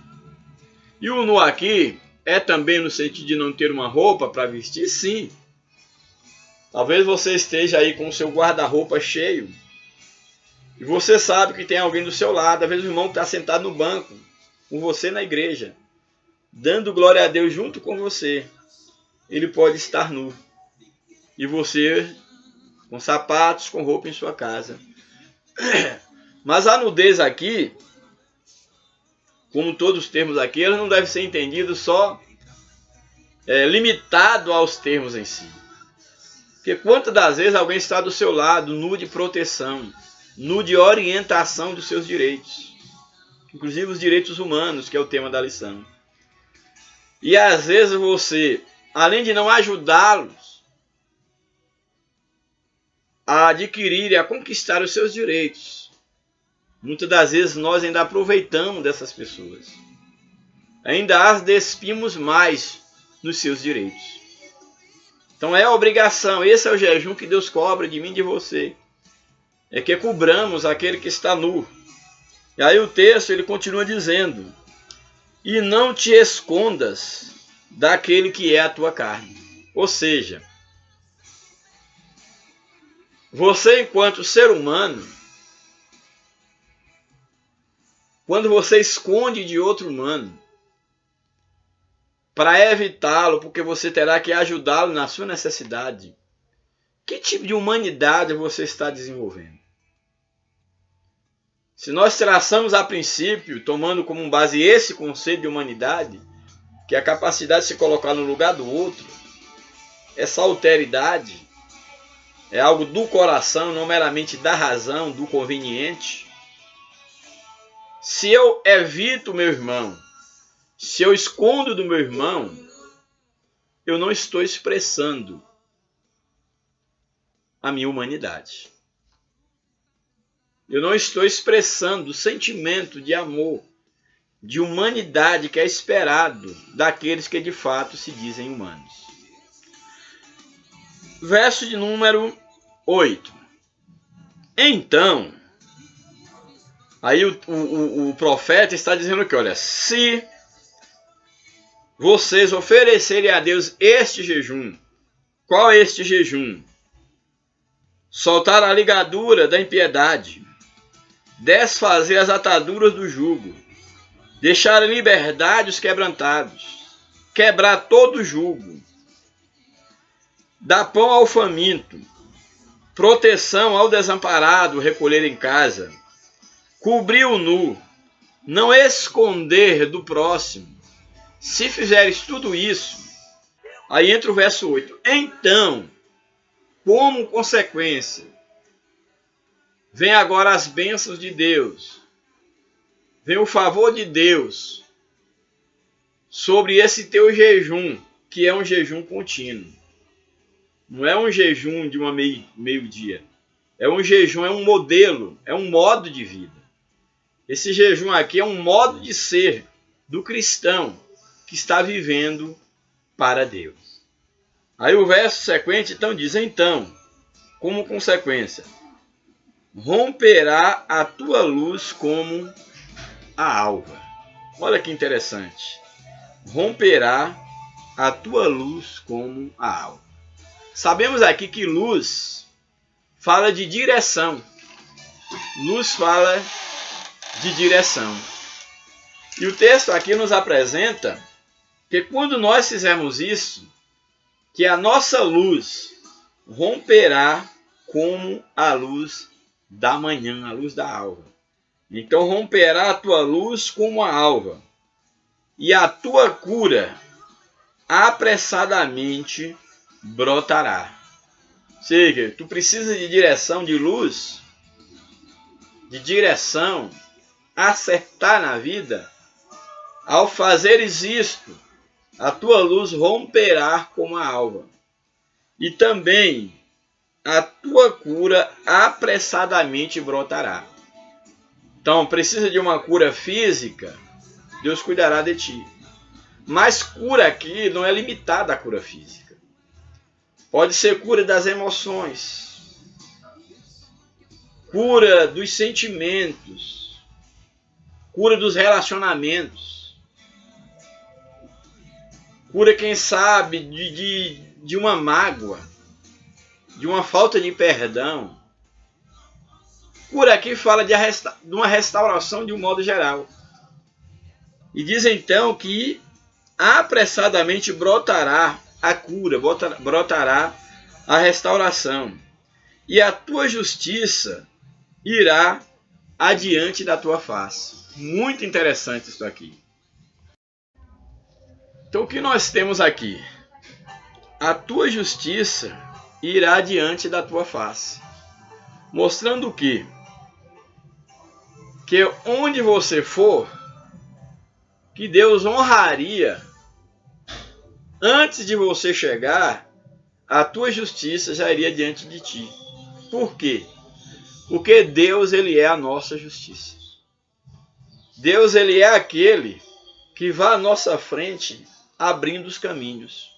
E o nu aqui é também no sentido de não ter uma roupa para vestir, sim. Talvez você esteja aí com o seu guarda-roupa cheio e você sabe que tem alguém do seu lado, às vezes o irmão está sentado no banco com você na igreja, dando glória a Deus junto com você. Ele pode estar nu e você com sapatos, com roupa em sua casa. Mas a nudez aqui, como todos os termos aqui, ela não deve ser entendido só limitado aos termos em si. Porque quantas das vezes alguém está do seu lado, nu de proteção, nu de orientação dos seus direitos, inclusive os direitos humanos, que é o tema da lição. E às vezes você, além de não ajudá-los a adquirir e a conquistar os seus direitos, muitas das vezes nós ainda aproveitamos dessas pessoas. Ainda as despimos mais nos seus direitos. Então é a obrigação, esse é o jejum que Deus cobra de mim e de você. É que cobramos aquele que está nu. E aí o texto ele continua dizendo, e não te escondas daquele que é a tua carne. Ou seja, você enquanto ser humano, quando você esconde de outro humano, para evitá-lo, porque você terá que ajudá-lo na sua necessidade, que tipo de humanidade você está desenvolvendo? Se nós traçamos a princípio, tomando como base esse conceito de humanidade, que é a capacidade de se colocar no lugar do outro, essa alteridade é algo do coração, não meramente da razão, do conveniente. Se eu evito o meu irmão, se eu escondo do meu irmão, eu não estou expressando a minha humanidade. Eu não estou expressando o sentimento de amor, de humanidade que é esperado daqueles que de fato se dizem humanos. Verso de número 8. Então, aí o profeta está dizendo que, olha, se vocês oferecerem a Deus este jejum, qual é este jejum? Soltar a ligadura da impiedade, desfazer as ataduras do jugo, deixar em liberdade os quebrantados, quebrar todo o jugo, dar pão ao faminto, proteção ao desamparado, recolher em casa, cobrir o nu, não esconder do próximo. Se fizeres tudo isso, aí entra o verso 8. Então, como consequência, vem agora as bênçãos de Deus, vem o favor de Deus sobre esse teu jejum, que é um jejum contínuo. Não é um jejum de uma meio-dia. É um jejum, é um modelo, é um modo de vida. Esse jejum aqui é um modo de ser do cristão que está vivendo para Deus. Aí o verso sequente então diz, então, como consequência, romperá a tua luz como a alva. Olha que interessante. Romperá a tua luz como a alva. Sabemos aqui que luz fala de direção. Luz fala de direção. E o texto aqui nos apresenta que quando nós fizermos isso, que a nossa luz romperá como a luz da manhã, a luz da alva. Então romperá a tua luz como a alva, e a tua cura apressadamente brotará. Ou seja, tu precisa de direção, de luz, de direção, acertar na vida. Ao fazeres isto, a tua luz romperá como a alva, e também a tua cura apressadamente brotará. Então, precisa de uma cura física, Deus cuidará de ti. Mas cura aqui não é limitada à cura física. Pode ser cura das emoções, cura dos sentimentos, cura dos relacionamentos, cura, quem sabe, de uma mágoa, de uma falta de perdão. Cura aqui fala de uma restauração de um modo geral. E diz então que apressadamente brotará a cura, brotará a restauração. E a tua justiça irá adiante da tua face. Muito interessante isso aqui. Então o que nós temos aqui? A tua justiça irá diante da tua face. Mostrando o quê? Que onde você for, que Deus honraria, antes de você chegar, a tua justiça já iria diante de ti. Por quê? Porque Deus, ele é a nossa justiça. Deus, ele é aquele que vai à nossa frente abrindo os caminhos.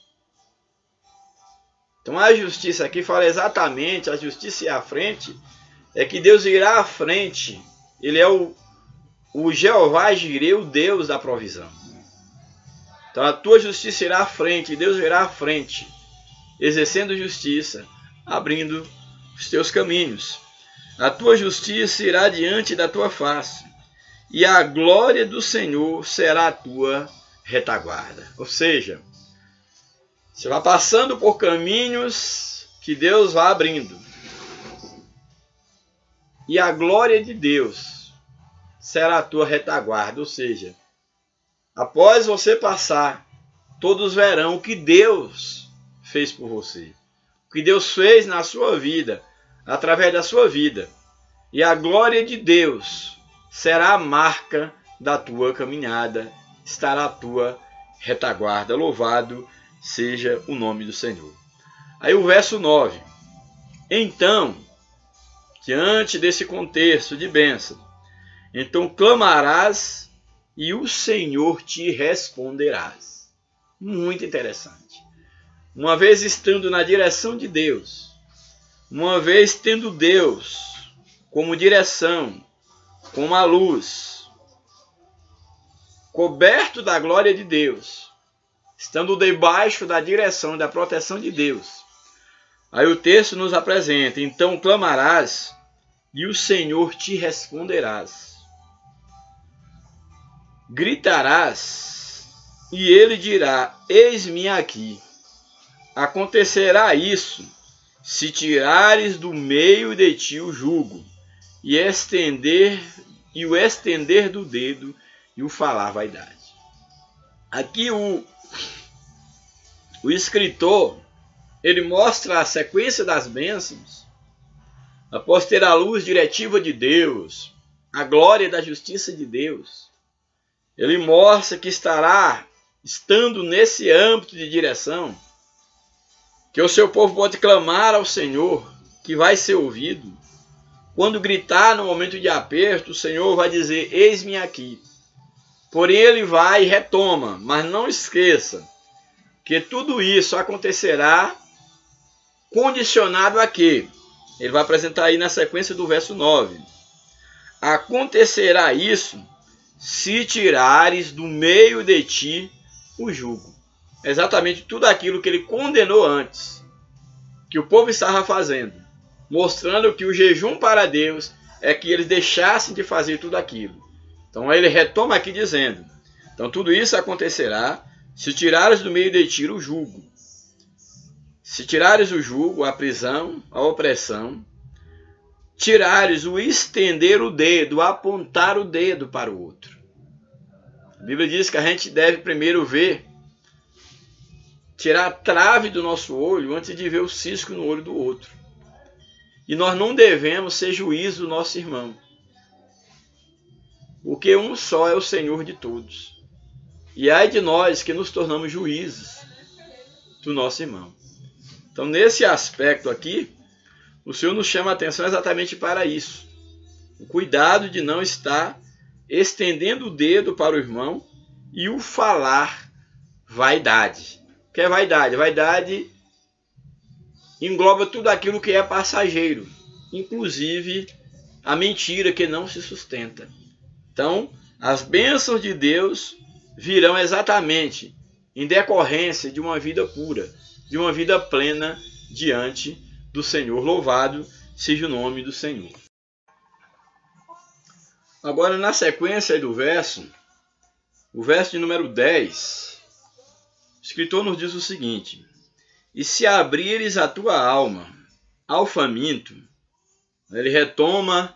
Então a justiça aqui fala exatamente, a justiça e a frente, é que Deus irá à frente. Ele é o Jeová Jireh, o Deus da provisão. Então a tua justiça irá à frente, Deus irá à frente, exercendo justiça, abrindo os teus caminhos. A tua justiça irá diante da tua face, e a glória do Senhor será a tua retaguarda. Ou seja, você vai passando por caminhos que Deus vai abrindo. E a glória de Deus será a tua retaguarda. Ou seja, após você passar, todos verão o que Deus fez por você. O que Deus fez na sua vida, através da sua vida. E a glória de Deus será a marca da tua caminhada, estará a tua retaguarda. Louvado seja o nome do Senhor. Aí o verso 9. Então, diante desse contexto de bênção, então clamarás e o Senhor te responderás. Muito interessante. Uma vez estando na direção de Deus, uma vez tendo Deus como direção, como a luz, coberto da glória de Deus, estando debaixo da direção e da proteção de Deus. Aí o texto nos apresenta, então clamarás e o Senhor te responderás. Gritarás e ele dirá, eis-me aqui. Acontecerá isso, se tirares do meio de ti o jugo, e o estender do dedo e o falar vaidade. Aqui o escritor, ele mostra a sequência das bênçãos, após ter a luz diretiva de Deus, a glória da justiça de Deus. Ele mostra que estará, estando nesse âmbito de direção, que o seu povo pode clamar ao Senhor, que vai ser ouvido. Quando gritar no momento de aperto, o Senhor vai dizer, eis-me aqui. Porém ele vai e retoma, mas não esqueça que tudo isso acontecerá condicionado a quê? Ele vai apresentar aí na sequência do verso 9. Acontecerá isso se tirares do meio de ti o jugo. Exatamente tudo aquilo que ele condenou antes, que o povo estava fazendo, mostrando que o jejum para Deus é que eles deixassem de fazer tudo aquilo. Então ele retoma aqui dizendo, então tudo isso acontecerá se tirares do meio de ti o jugo. Se tirares o jugo, a prisão, a opressão, tirares o estender o dedo, apontar o dedo para o outro. A Bíblia diz que a gente deve primeiro ver, tirar a trave do nosso olho antes de ver o cisco no olho do outro. E nós não devemos ser juiz do nosso irmão, porque um só é o Senhor de todos. E ai de nós que nos tornamos juízes do nosso irmão. Então, nesse aspecto aqui, o Senhor nos chama a atenção exatamente para isso. O cuidado de não estar estendendo o dedo para o irmão e o falar vaidade. O que é vaidade? Vaidade engloba tudo aquilo que é passageiro, inclusive a mentira que não se sustenta. Então, as bênçãos de Deus virão exatamente em decorrência de uma vida pura, de uma vida plena diante do Senhor. Louvado seja o nome do Senhor. Agora, na sequência do verso, o verso de número 10, o escritor nos diz o seguinte: e se abrires a tua alma ao faminto, ele retoma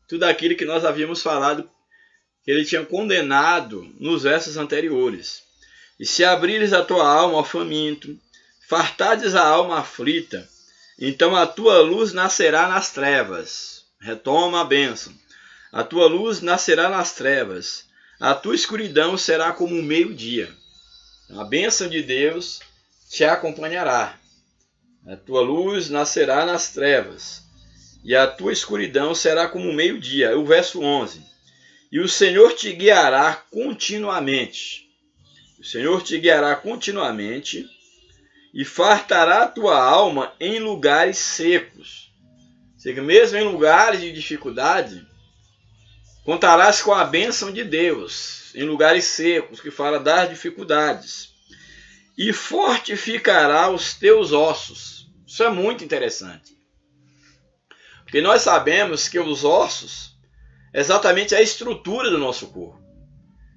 tudo aquilo que nós havíamos falado, que ele tinha condenado nos versos anteriores. E se abrires a tua alma ao faminto, fartares a alma aflita, então a tua luz nascerá nas trevas. Retoma a bênção. A tua luz nascerá nas trevas, a tua escuridão será como o meio-dia. A bênção de Deus te acompanhará. A tua luz nascerá nas trevas, e a tua escuridão será como o meio-dia. O verso 11. E o Senhor te guiará continuamente. O Senhor te guiará continuamente e fartará a tua alma em lugares secos. Ou seja, mesmo em lugares de dificuldade, contarás com a bênção de Deus, em lugares secos, que fala das dificuldades. e fortificará os teus ossos. Isso é muito interessante. Porque nós sabemos que os ossos é exatamente a estrutura do nosso corpo.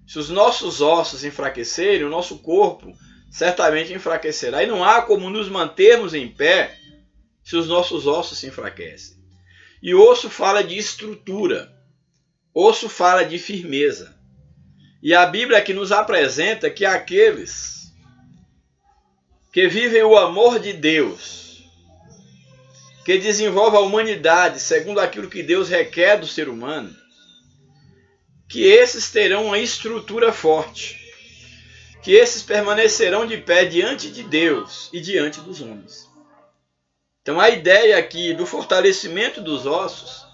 Se os nossos ossos enfraquecerem, o nosso corpo certamente enfraquecerá. E não há como nos mantermos em pé se os nossos ossos se enfraquecem. E osso fala de estrutura. Osso fala de firmeza. E a Bíblia aqui nos apresenta que aqueles que vivem o amor de Deus, que desenvolvem a humanidade segundo aquilo que Deus requer do ser humano, que esses terão uma estrutura forte, que esses permanecerão de pé diante de Deus e diante dos homens. Então a ideia aqui do fortalecimento dos ossos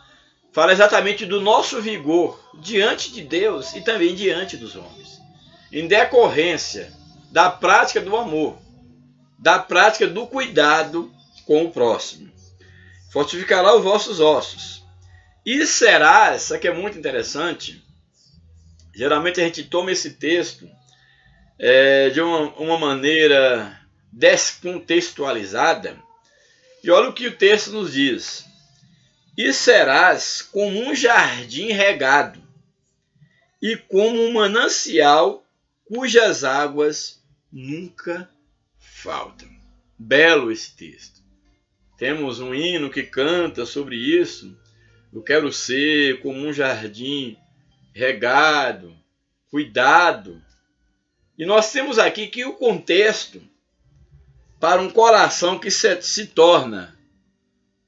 fala exatamente do nosso vigor diante de Deus e também diante dos homens, em decorrência da prática do amor, da prática do cuidado com o próximo. Fortificará os vossos ossos. E serás, isso aqui é muito interessante, geralmente a gente toma esse texto de uma maneira descontextualizada, e olha o que o texto nos diz. E serás como um jardim regado, e como um manancial cujas águas nunca faltam. Belo esse texto. Temos um hino que canta sobre isso. Eu quero ser como um jardim regado, cuidado. E nós temos aqui que o contexto para um coração que se torna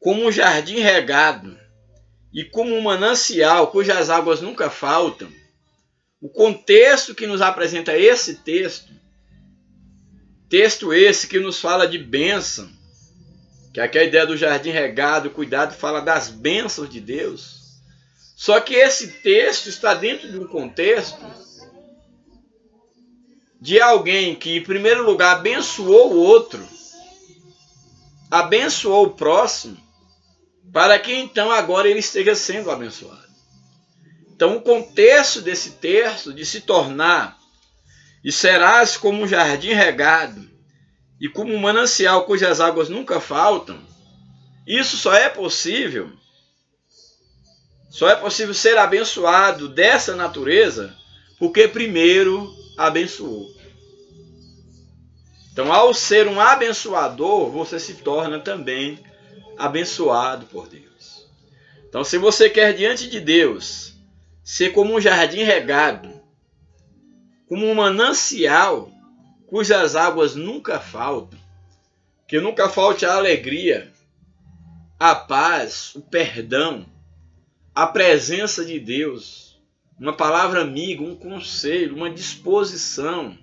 como um jardim regado e como um manancial cujas águas nunca faltam, o contexto que nos apresenta esse texto esse que nos fala de bênção, que aqui a ideia do jardim regado, cuidado, fala das bênçãos de Deus. Só que esse texto está dentro de um contexto de alguém que, em primeiro lugar, abençoou o outro, abençoou o próximo, para que então agora ele esteja sendo abençoado. Então o contexto desse texto de se tornar e serás como um jardim regado e como um manancial cujas águas nunca faltam, isso só é possível ser abençoado dessa natureza porque primeiro abençoou. Então, ao ser um abençoador, você se torna também abençoado por Deus. Então, se você quer diante de Deus ser como um jardim regado, como um manancial cujas águas nunca faltam, que nunca falte a alegria, a paz, o perdão, a presença de Deus, uma palavra amiga, um conselho, uma disposição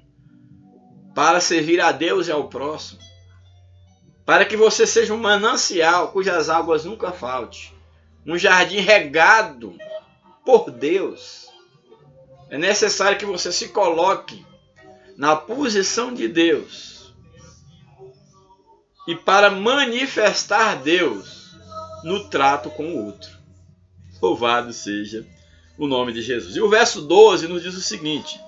para servir a Deus e ao próximo, para que você seja um manancial cujas águas nunca faltem, um jardim regado por Deus. É necessário que você se coloque na posição de Deus e para manifestar Deus no trato com o outro. Louvado seja o nome de Jesus. E o verso 12 nos diz o seguinte: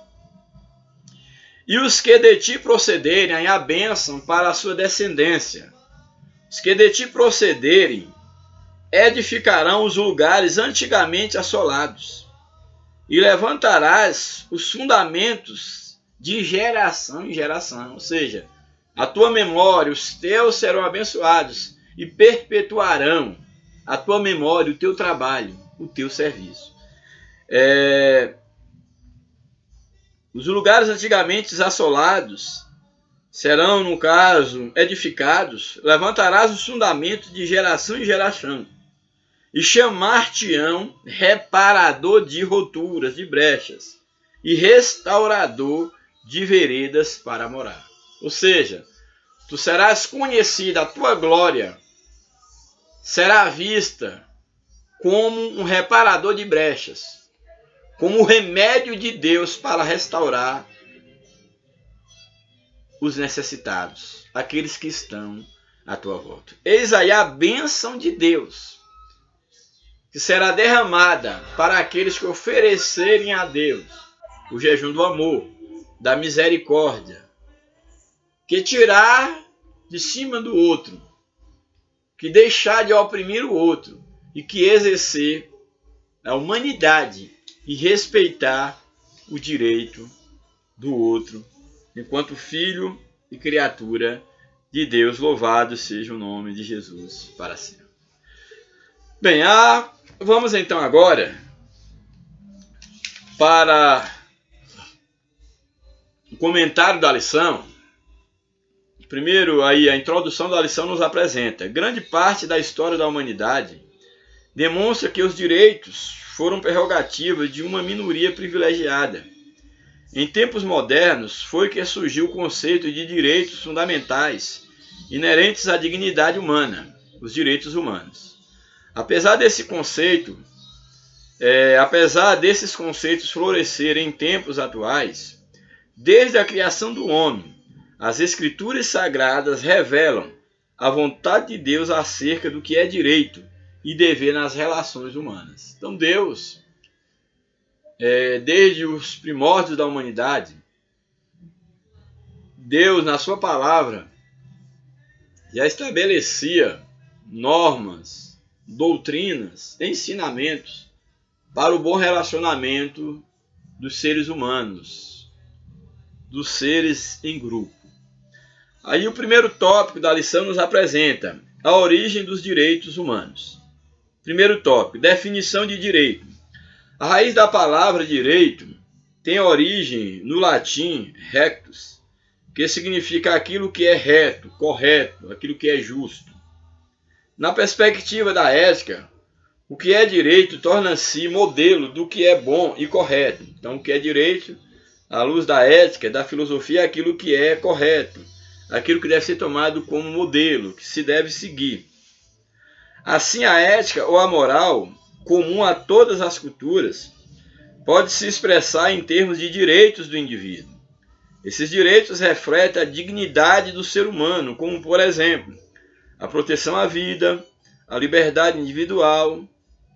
e os que de ti procederem a bênção para a sua descendência, os que de ti procederem edificarão os lugares antigamente assolados, e levantarás os fundamentos de geração em geração. Ou seja, a tua memória, os teus serão abençoados e perpetuarão a tua memória, o teu trabalho, o teu serviço. Os lugares antigamente assolados serão, no caso, edificados. Levantarás os fundamentos de geração em geração, e chamar-te-ão reparador de roturas, de brechas, e restaurador de veredas para morar. Ou seja, tu serás conhecido, a tua glória será vista como um reparador de brechas, como o remédio de Deus para restaurar os necessitados, aqueles que estão à tua volta. Eis aí a bênção de Deus, que será derramada para aqueles que oferecerem a Deus o jejum do amor, da misericórdia, que tirar de cima do outro, que deixar de oprimir o outro e que exercer a humanidade e respeitar o direito do outro, enquanto filho e criatura de Deus. Louvado seja o nome de Jesus para sempre. Bem, vamos então agora para o comentário da lição. Primeiro, aí, a introdução da lição nos apresenta: grande parte da história da humanidade demonstra que os direitos foram prerrogativas de uma minoria privilegiada. Em tempos modernos, foi que surgiu o conceito de direitos fundamentais inerentes à dignidade humana, os direitos humanos. Apesar desses conceitos florescerem em tempos atuais, desde a criação do homem, as Escrituras Sagradas revelam a vontade de Deus acerca do que é direito e dever nas relações humanas. Então Deus, desde os primórdios da humanidade, Deus, na sua palavra, já estabelecia normas, doutrinas, ensinamentos para o bom relacionamento dos seres humanos, dos seres em grupo. Aí o primeiro tópico da lição nos apresenta a origem dos direitos humanos. Primeiro tópico, definição de direito. A raiz da palavra direito tem origem no latim rectus, que significa aquilo que é reto, correto, aquilo que é justo. Na perspectiva da ética, o que é direito torna-se modelo do que é bom e correto. Então, o que é direito, à luz da ética, da filosofia, é aquilo que é correto, aquilo que deve ser tomado como modelo, que se deve seguir. Assim, a ética ou a moral, comum a todas as culturas, pode se expressar em termos de direitos do indivíduo. Esses direitos refletem a dignidade do ser humano, como, por exemplo, a proteção à vida, a liberdade individual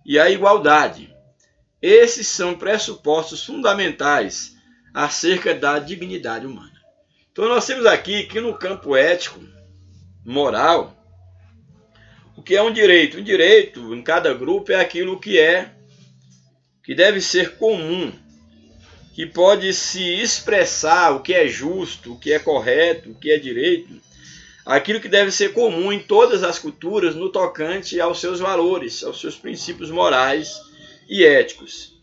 e a igualdade. Esses são pressupostos fundamentais acerca da dignidade humana. Então nós temos aqui que no campo ético, moral, o que é um direito? Um direito em cada grupo é aquilo que deve ser comum, que pode se expressar o que é justo, o que é correto, o que é direito, aquilo que deve ser comum em todas as culturas no tocante aos seus valores, aos seus princípios morais e éticos.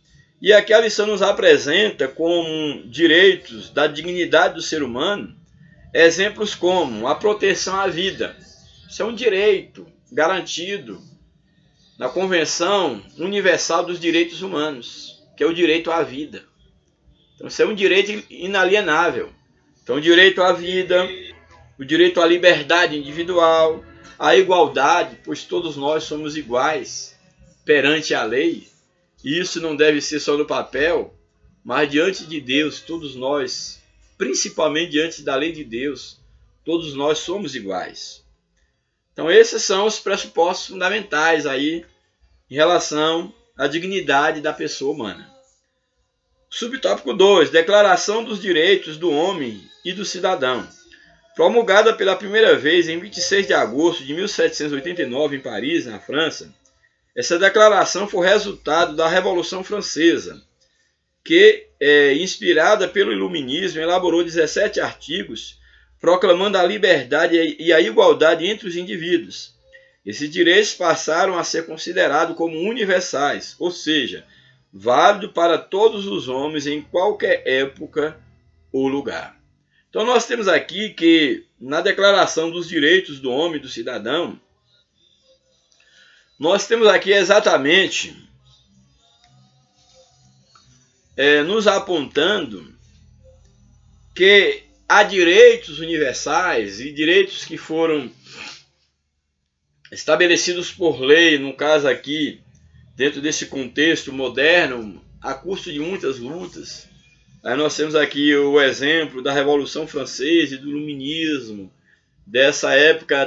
E aqui a lição nos apresenta como direitos da dignidade do ser humano exemplos como a proteção à vida. Isso é um direito garantido na Convenção Universal dos Direitos Humanos, que é o direito à vida. Então, isso é um direito inalienável. Então, o direito à vida, o direito à liberdade individual, à igualdade, pois todos nós somos iguais perante a lei. E isso não deve ser só no papel, mas diante de Deus, todos nós, principalmente diante da lei de Deus, todos nós somos iguais. Então, esses são os pressupostos fundamentais aí em relação à dignidade da pessoa humana. Subtópico 2. Declaração dos Direitos do Homem e do Cidadão. Promulgada pela primeira vez em 26 de agosto de 1789 em Paris, na França, essa declaração foi resultado da Revolução Francesa, que, inspirada pelo Iluminismo, elaborou 17 artigos proclamando a liberdade e a igualdade entre os indivíduos. Esses direitos passaram a ser considerados como universais, ou seja, válido para todos os homens em qualquer época ou lugar. Então nós temos aqui que na Declaração dos Direitos do Homem e do Cidadão, nós temos aqui exatamente nos apontando que há direitos universais e direitos que foram estabelecidos por lei, no caso aqui, dentro desse contexto moderno, a custo de muitas lutas. Aí nós temos aqui o exemplo da Revolução Francesa e do Iluminismo, dessa época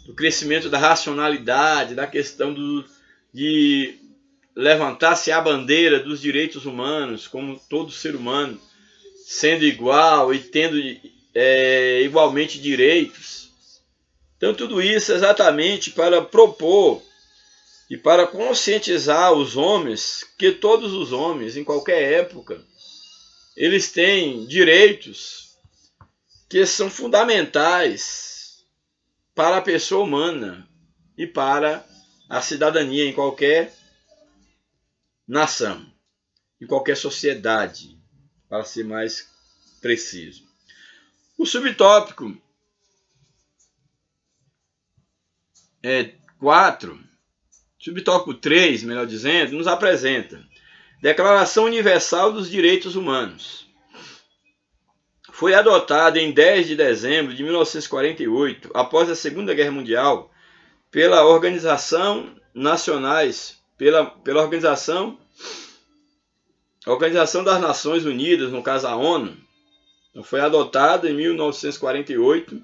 do crescimento da racionalidade, da questão de levantar-se a bandeira dos direitos humanos, como todo ser humano sendo igual e tendo igualmente direitos. Então tudo isso exatamente para propor e para conscientizar os homens que todos os homens, em qualquer época, eles têm direitos que são fundamentais para a pessoa humana e para a cidadania em qualquer nação, em qualquer sociedade, para ser mais preciso. O subtópico 4, subtópico 3, melhor dizendo, nos apresenta Declaração Universal dos Direitos Humanos. Foi adotada em 10 de dezembro de 1948, após a Segunda Guerra Mundial, pela Organização das Nações Unidas, no caso a ONU. Então, foi adotada em 1948,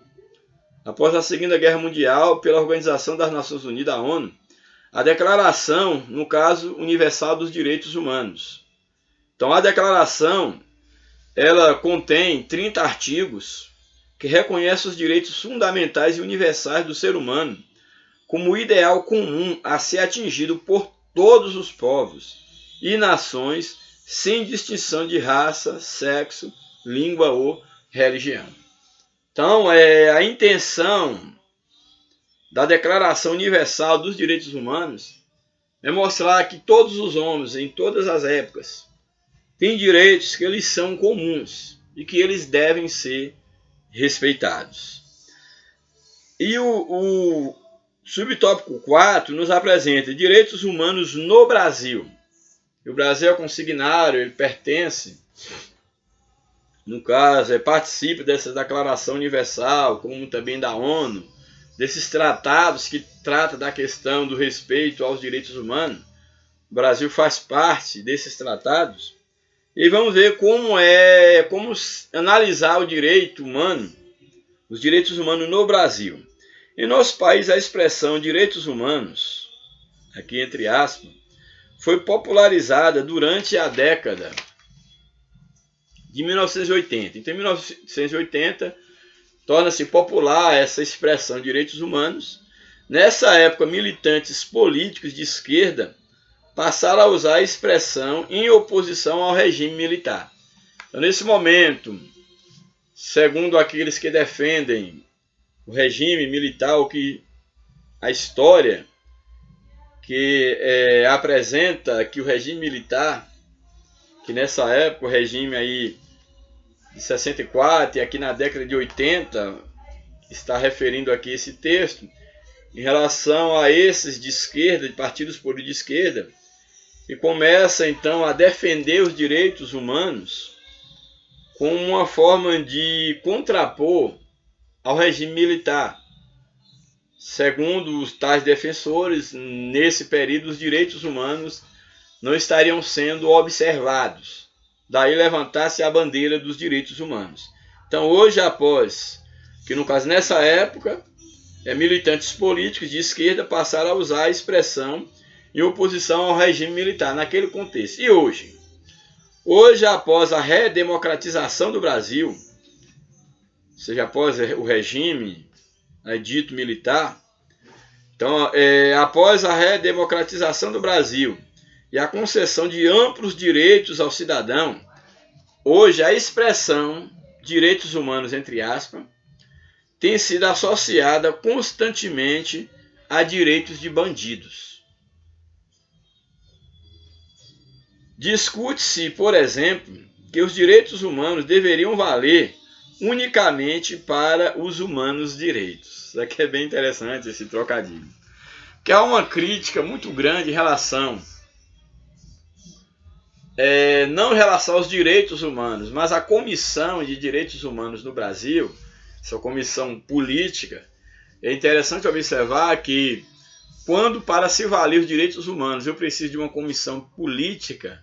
após a Segunda Guerra Mundial, pela Organização das Nações Unidas, a ONU, a Declaração, no caso, Universal dos Direitos Humanos. Então, a Declaração, ela contém 30 artigos que reconhecem os direitos fundamentais e universais do ser humano como o ideal comum a ser atingido por todos os povos e nações, sem distinção de raça, sexo, língua ou religião. Então, a intenção da Declaração Universal dos Direitos Humanos é mostrar que todos os homens, em todas as épocas, têm direitos que eles são comuns e que eles devem ser respeitados. E o subtópico 4 nos apresenta direitos humanos no Brasil. O Brasil é consignário, ele pertence, no caso, participa dessa Declaração Universal, como também da ONU, desses tratados que tratam da questão do respeito aos direitos humanos. O Brasil faz parte desses tratados. E vamos ver como analisar o direito humano, os direitos humanos no Brasil. Em nosso país, a expressão direitos humanos, aqui entre aspas, foi popularizada durante a década de 1980. Então, em 1980, torna-se popular essa expressão direitos humanos. Nessa época, militantes políticos de esquerda passaram a usar a expressão em oposição ao regime militar. Então, nesse momento, segundo aqueles que defendem o regime militar, o que a história que apresenta que o regime militar, que nessa época o regime aí de 64 e aqui na década de 80, está referindo aqui esse texto, em relação a esses de esquerda, de partidos políticos de esquerda, e começa então a defender os direitos humanos como uma forma de contrapor ao regime militar. Segundo os tais defensores, nesse período os direitos humanos não estariam sendo observados. Daí levantar-se a bandeira dos direitos humanos. Então hoje, após que no caso nessa época, militantes políticos de esquerda passaram a usar a expressão em oposição ao regime militar naquele contexto. E hoje? Hoje, após a redemocratização do Brasil, ou seja, após o regime dito militar, então, após a redemocratização do Brasil e a concessão de amplos direitos ao cidadão, hoje a expressão direitos humanos, entre aspas, tem sido associada constantemente a direitos de bandidos. Discute-se, por exemplo, que os direitos humanos deveriam valer unicamente para os humanos direitos. Isso aqui é bem interessante, esse trocadilho. Que há uma crítica muito grande em relação, não em relação aos direitos humanos, mas à Comissão de Direitos Humanos no Brasil, essa comissão política. É interessante observar que, quando para se valer os direitos humanos eu preciso de uma comissão política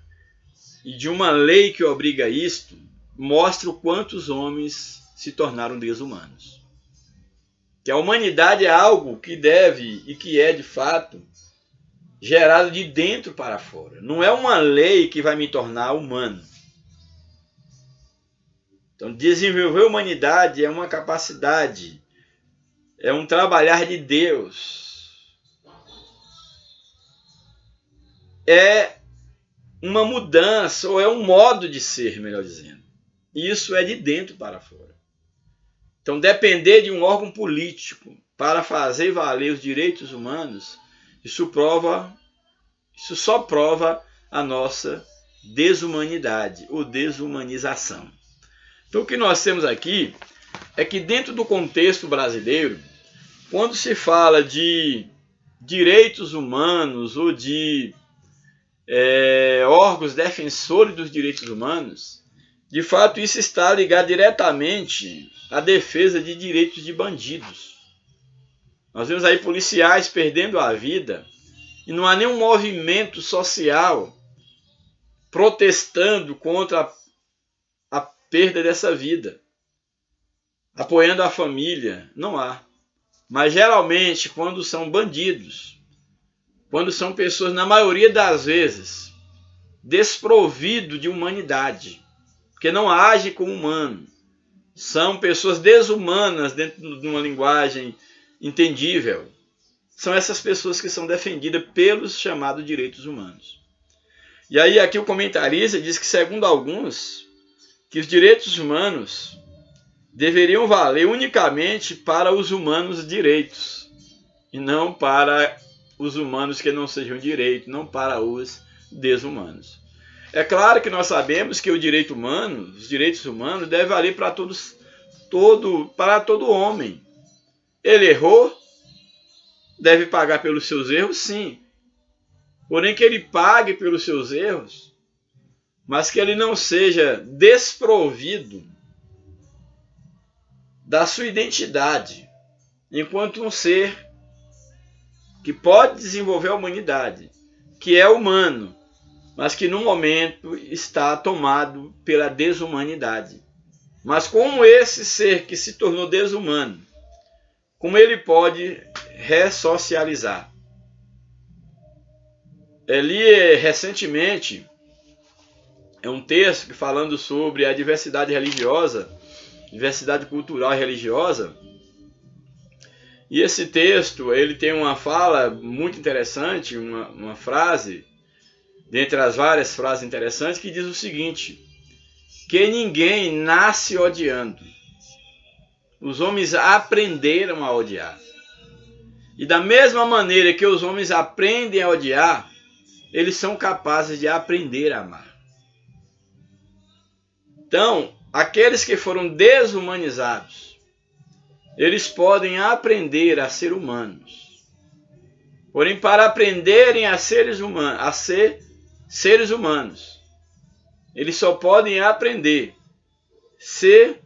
e de uma lei que obriga isto, mostra o quanto os homens se tornaram desumanos. Que a humanidade é algo que deve e que é de fato gerado de dentro para fora. Não é uma lei que vai me tornar humano. Então, desenvolver a humanidade é uma capacidade, é um trabalhar de Deus. É uma mudança, ou é um modo de ser, melhor dizendo. E isso é de dentro para fora. Então, depender de um órgão político para fazer valer os direitos humanos, isso só prova a nossa desumanidade ou desumanização. Então, o que nós temos aqui é que dentro do contexto brasileiro, quando se fala de direitos humanos ou de órgãos defensores dos direitos humanos, de fato isso está ligado diretamente à defesa de direitos de bandidos. Nós vemos aí policiais perdendo a vida e não há nenhum movimento social protestando contra a perda dessa vida, apoiando a família. Não há. Mas geralmente quando são bandidos, quando são pessoas, na maioria das vezes, desprovidos de humanidade, porque não agem como humano, são pessoas desumanas dentro de uma linguagem entendível, são essas pessoas que são defendidas pelos chamados direitos humanos. E aí aqui o comentarista diz que, segundo alguns, que os direitos humanos deveriam valer unicamente para os humanos direitos, e não para os humanos que não sejam direito, não para os desumanos. É claro que nós sabemos que o direito humano, os direitos humanos devem valer para todo homem. Ele errou, deve pagar pelos seus erros, sim. Porém que ele pague pelos seus erros, mas que ele não seja desprovido da sua identidade, enquanto um ser que pode desenvolver a humanidade, que é humano, mas que no momento está tomado pela desumanidade. Mas como esse ser que se tornou desumano, como ele pode ressocializar? Li recentemente um texto falando sobre a diversidade religiosa, diversidade cultural e religiosa. E esse texto ele tem uma fala muito interessante, uma frase, dentre as várias frases interessantes, que diz o seguinte: que ninguém nasce odiando. Os homens aprenderam a odiar. E da mesma maneira que os homens aprendem a odiar, eles são capazes de aprender a amar. Então, aqueles que foram desumanizados, eles podem aprender a ser humanos. Porém, para aprenderem a ser seres humanos, eles só podem aprender se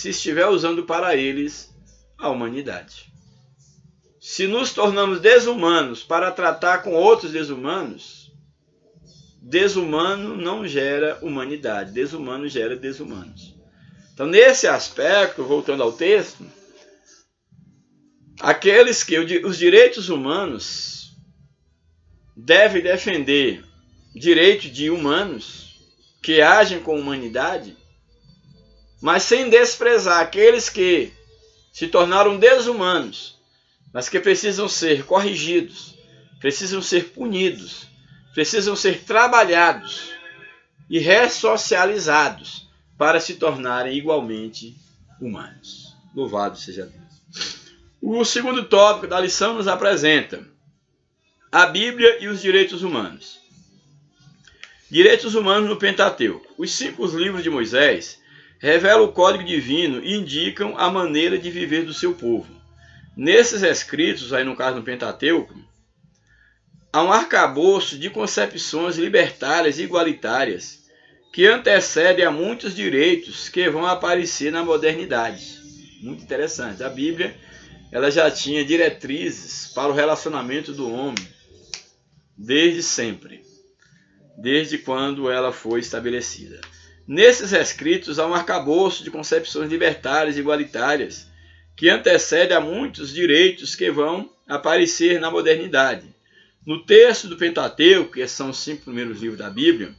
estiver usando para eles a humanidade. Se nos tornamos desumanos para tratar com outros desumanos, desumano não gera humanidade, desumano gera desumanos. Então, nesse aspecto, voltando ao texto, aqueles que os direitos humanos devem defender direitos de humanos que agem com humanidade, mas sem desprezar aqueles que se tornaram desumanos, mas que precisam ser corrigidos, precisam ser punidos, precisam ser trabalhados e ressocializados para se tornarem igualmente humanos. Louvado seja Deus. O segundo tópico da lição nos apresenta a Bíblia e os direitos humanos. Direitos humanos no Pentateuco. Os 5 livros de Moisés revelam o código divino e indicam a maneira de viver do seu povo. Nesses escritos, aí no caso do Pentateuco, há um arcabouço de concepções libertárias e igualitárias que antecedem a muitos direitos que vão aparecer na modernidade. Muito interessante. A Bíblia ela já tinha diretrizes para o relacionamento do homem desde sempre, desde quando ela foi estabelecida. Nesses escritos há um arcabouço de concepções libertárias e igualitárias que antecedem a muitos direitos que vão aparecer na modernidade. No texto do Pentateuco, que são os 5 primeiros livros da Bíblia,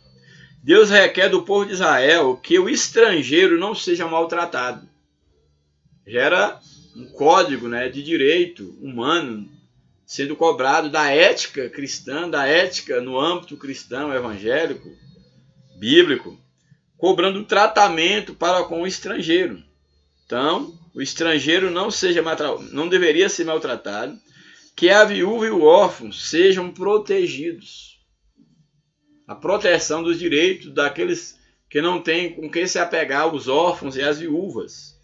Deus requer do povo de Israel que o estrangeiro não seja maltratado. Gera um código, né, de direito humano sendo cobrado da ética cristã, da ética no âmbito cristão, evangélico, bíblico, cobrando tratamento para com o estrangeiro. Então, o estrangeiro não deveria ser maltratado, que a viúva e o órfão sejam protegidos. A proteção dos direitos daqueles que não têm com quem se apegar, os órfãos e as viúvas.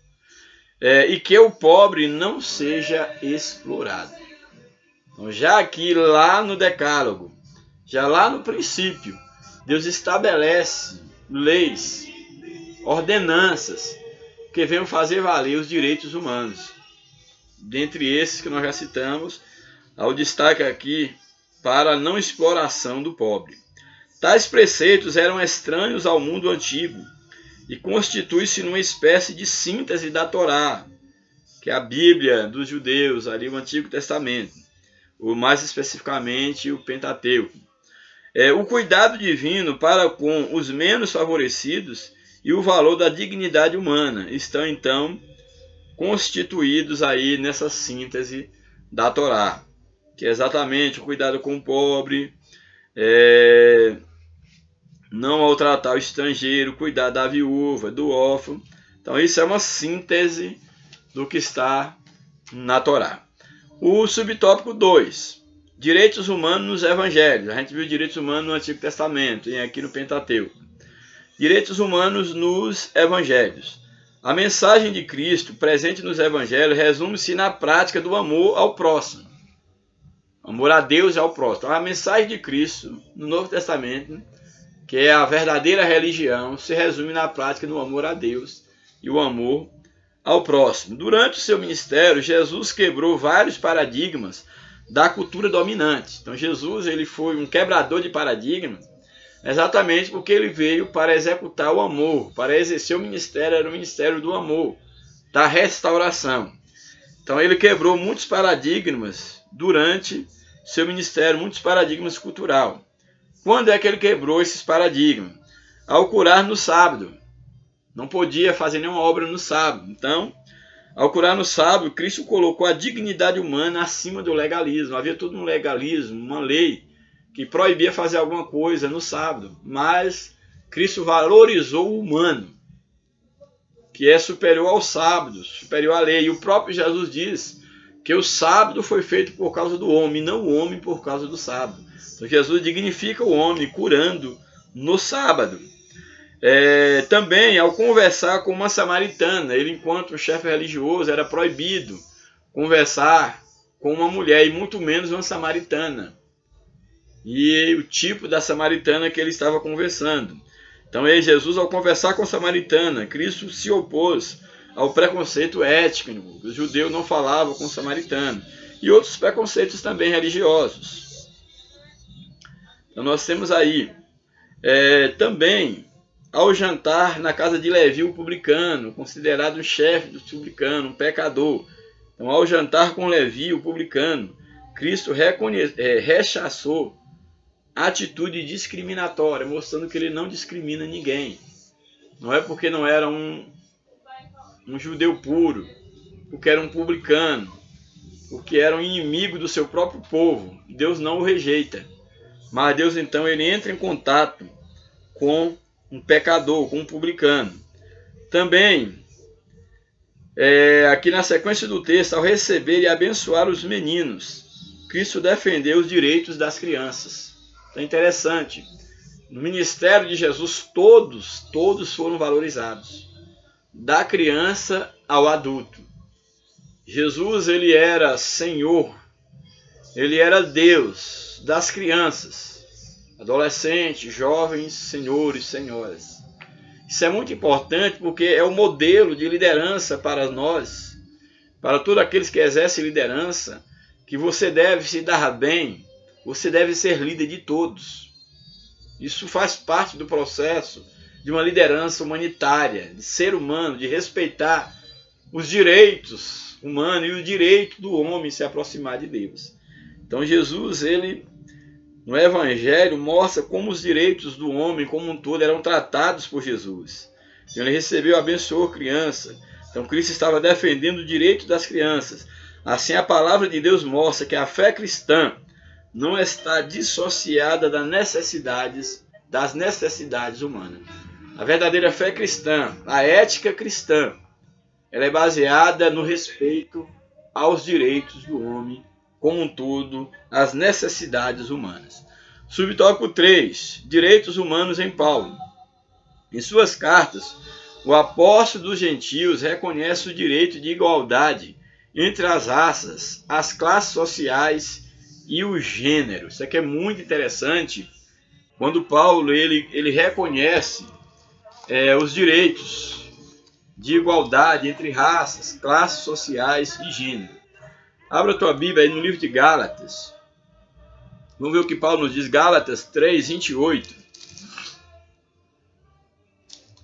E que o pobre não seja explorado. Então, já aqui, lá no Decálogo, já lá no princípio, Deus estabelece leis, ordenanças, que venham fazer valer os direitos humanos. Dentre esses que nós já citamos, há o destaque aqui para a não exploração do pobre. Tais preceitos eram estranhos ao mundo antigo e constituem-se numa espécie de síntese da Torá, que é a Bíblia dos judeus, ali o Antigo Testamento, ou mais especificamente o Pentateuco. O cuidado divino para com os menos favorecidos e o valor da dignidade humana estão então constituídos aí nessa síntese da Torá, que é exatamente o cuidado com o pobre, não maltratar o estrangeiro, cuidar da viúva, do órfão. Então isso é uma síntese do que está na Torá. O subtópico 2, direitos humanos nos evangelhos. A gente viu direitos humanos no Antigo Testamento e aqui no Pentateuco. Direitos humanos nos evangelhos. A mensagem de Cristo presente nos evangelhos resume-se na prática do amor ao próximo. Amor a Deus e ao próximo. Então, a mensagem de Cristo no Novo Testamento, que é a verdadeira religião, se resume na prática do amor a Deus e o amor ao próximo. Durante o seu ministério, Jesus quebrou vários paradigmas da cultura dominante. Então Jesus ele foi um quebrador de paradigmas, exatamente porque ele veio para executar o amor, para exercer o ministério, era o ministério do amor, da restauração. Então ele quebrou muitos paradigmas durante seu ministério, muitos paradigmas culturais. Quando é que ele quebrou esses paradigmas? Ao curar no sábado. Não podia fazer nenhuma obra no sábado. Então, ao curar no sábado, Cristo colocou a dignidade humana acima do legalismo. Havia todo um legalismo, uma lei que proibia fazer alguma coisa no sábado. Mas Cristo valorizou o humano, que é superior ao sábado, superior à lei. E o próprio Jesus diz que o sábado foi feito por causa do homem, não o homem por causa do sábado. Então Jesus dignifica o homem curando no sábado. Também ao conversar com uma samaritana, ele enquanto chefe religioso era proibido conversar com uma mulher e muito menos uma samaritana. E o tipo da samaritana que ele estava conversando. Então Jesus, ao conversar com a samaritana, Cristo se opôs ao preconceito étnico. Os judeus não falavam com o samaritano. E outros preconceitos também religiosos. Então nós temos aí também ao jantar na casa de Levi, o publicano, considerado um chefe do publicano, um pecador. Então, ao jantar com Levi, o publicano, Cristo rechaçou a atitude discriminatória, mostrando que ele não discrimina ninguém. Não é porque não era um judeu puro, porque era um publicano, porque era um inimigo do seu próprio povo. Deus não o rejeita. Mas Deus, então, ele entra em contato com um pecador, com um publicano. Também, aqui na sequência do texto, ao receber e abençoar os meninos, Cristo defendeu os direitos das crianças. Então é interessante. No ministério de Jesus, todos foram valorizados. Da criança ao adulto. Jesus, ele era Senhor. Ele era Deus das crianças. Adolescentes, jovens, senhores, senhoras. Isso é muito importante porque é o modelo de liderança para nós, para todos aqueles que exercem liderança, que você deve se dar bem, você deve ser líder de todos. Isso faz parte do processo de uma liderança humanitária, de ser humano, de respeitar os direitos humanos e o direito do homem se aproximar de Deus. Então Jesus, ele no Evangelho mostra como os direitos do homem como um todo eram tratados por Jesus. Então, ele recebeu e abençoou criança. Então Cristo estava defendendo o direito das crianças. Assim, a palavra de Deus mostra que a fé cristã não está dissociada das necessidades humanas. A verdadeira fé cristã, a ética cristã, ela é baseada no respeito aos direitos do homem como um todo, às necessidades humanas. Subtópico 3. Direitos humanos em Paulo. Em suas cartas, o apóstolo dos gentios reconhece o direito de igualdade entre as raças, as classes sociais e o gênero. Isso aqui é muito interessante. Quando Paulo ele reconhece os direitos de igualdade entre raças, classes sociais e gênero. Abra a tua Bíblia aí no livro de Gálatas. Vamos ver o que Paulo nos diz. Gálatas 3, 28.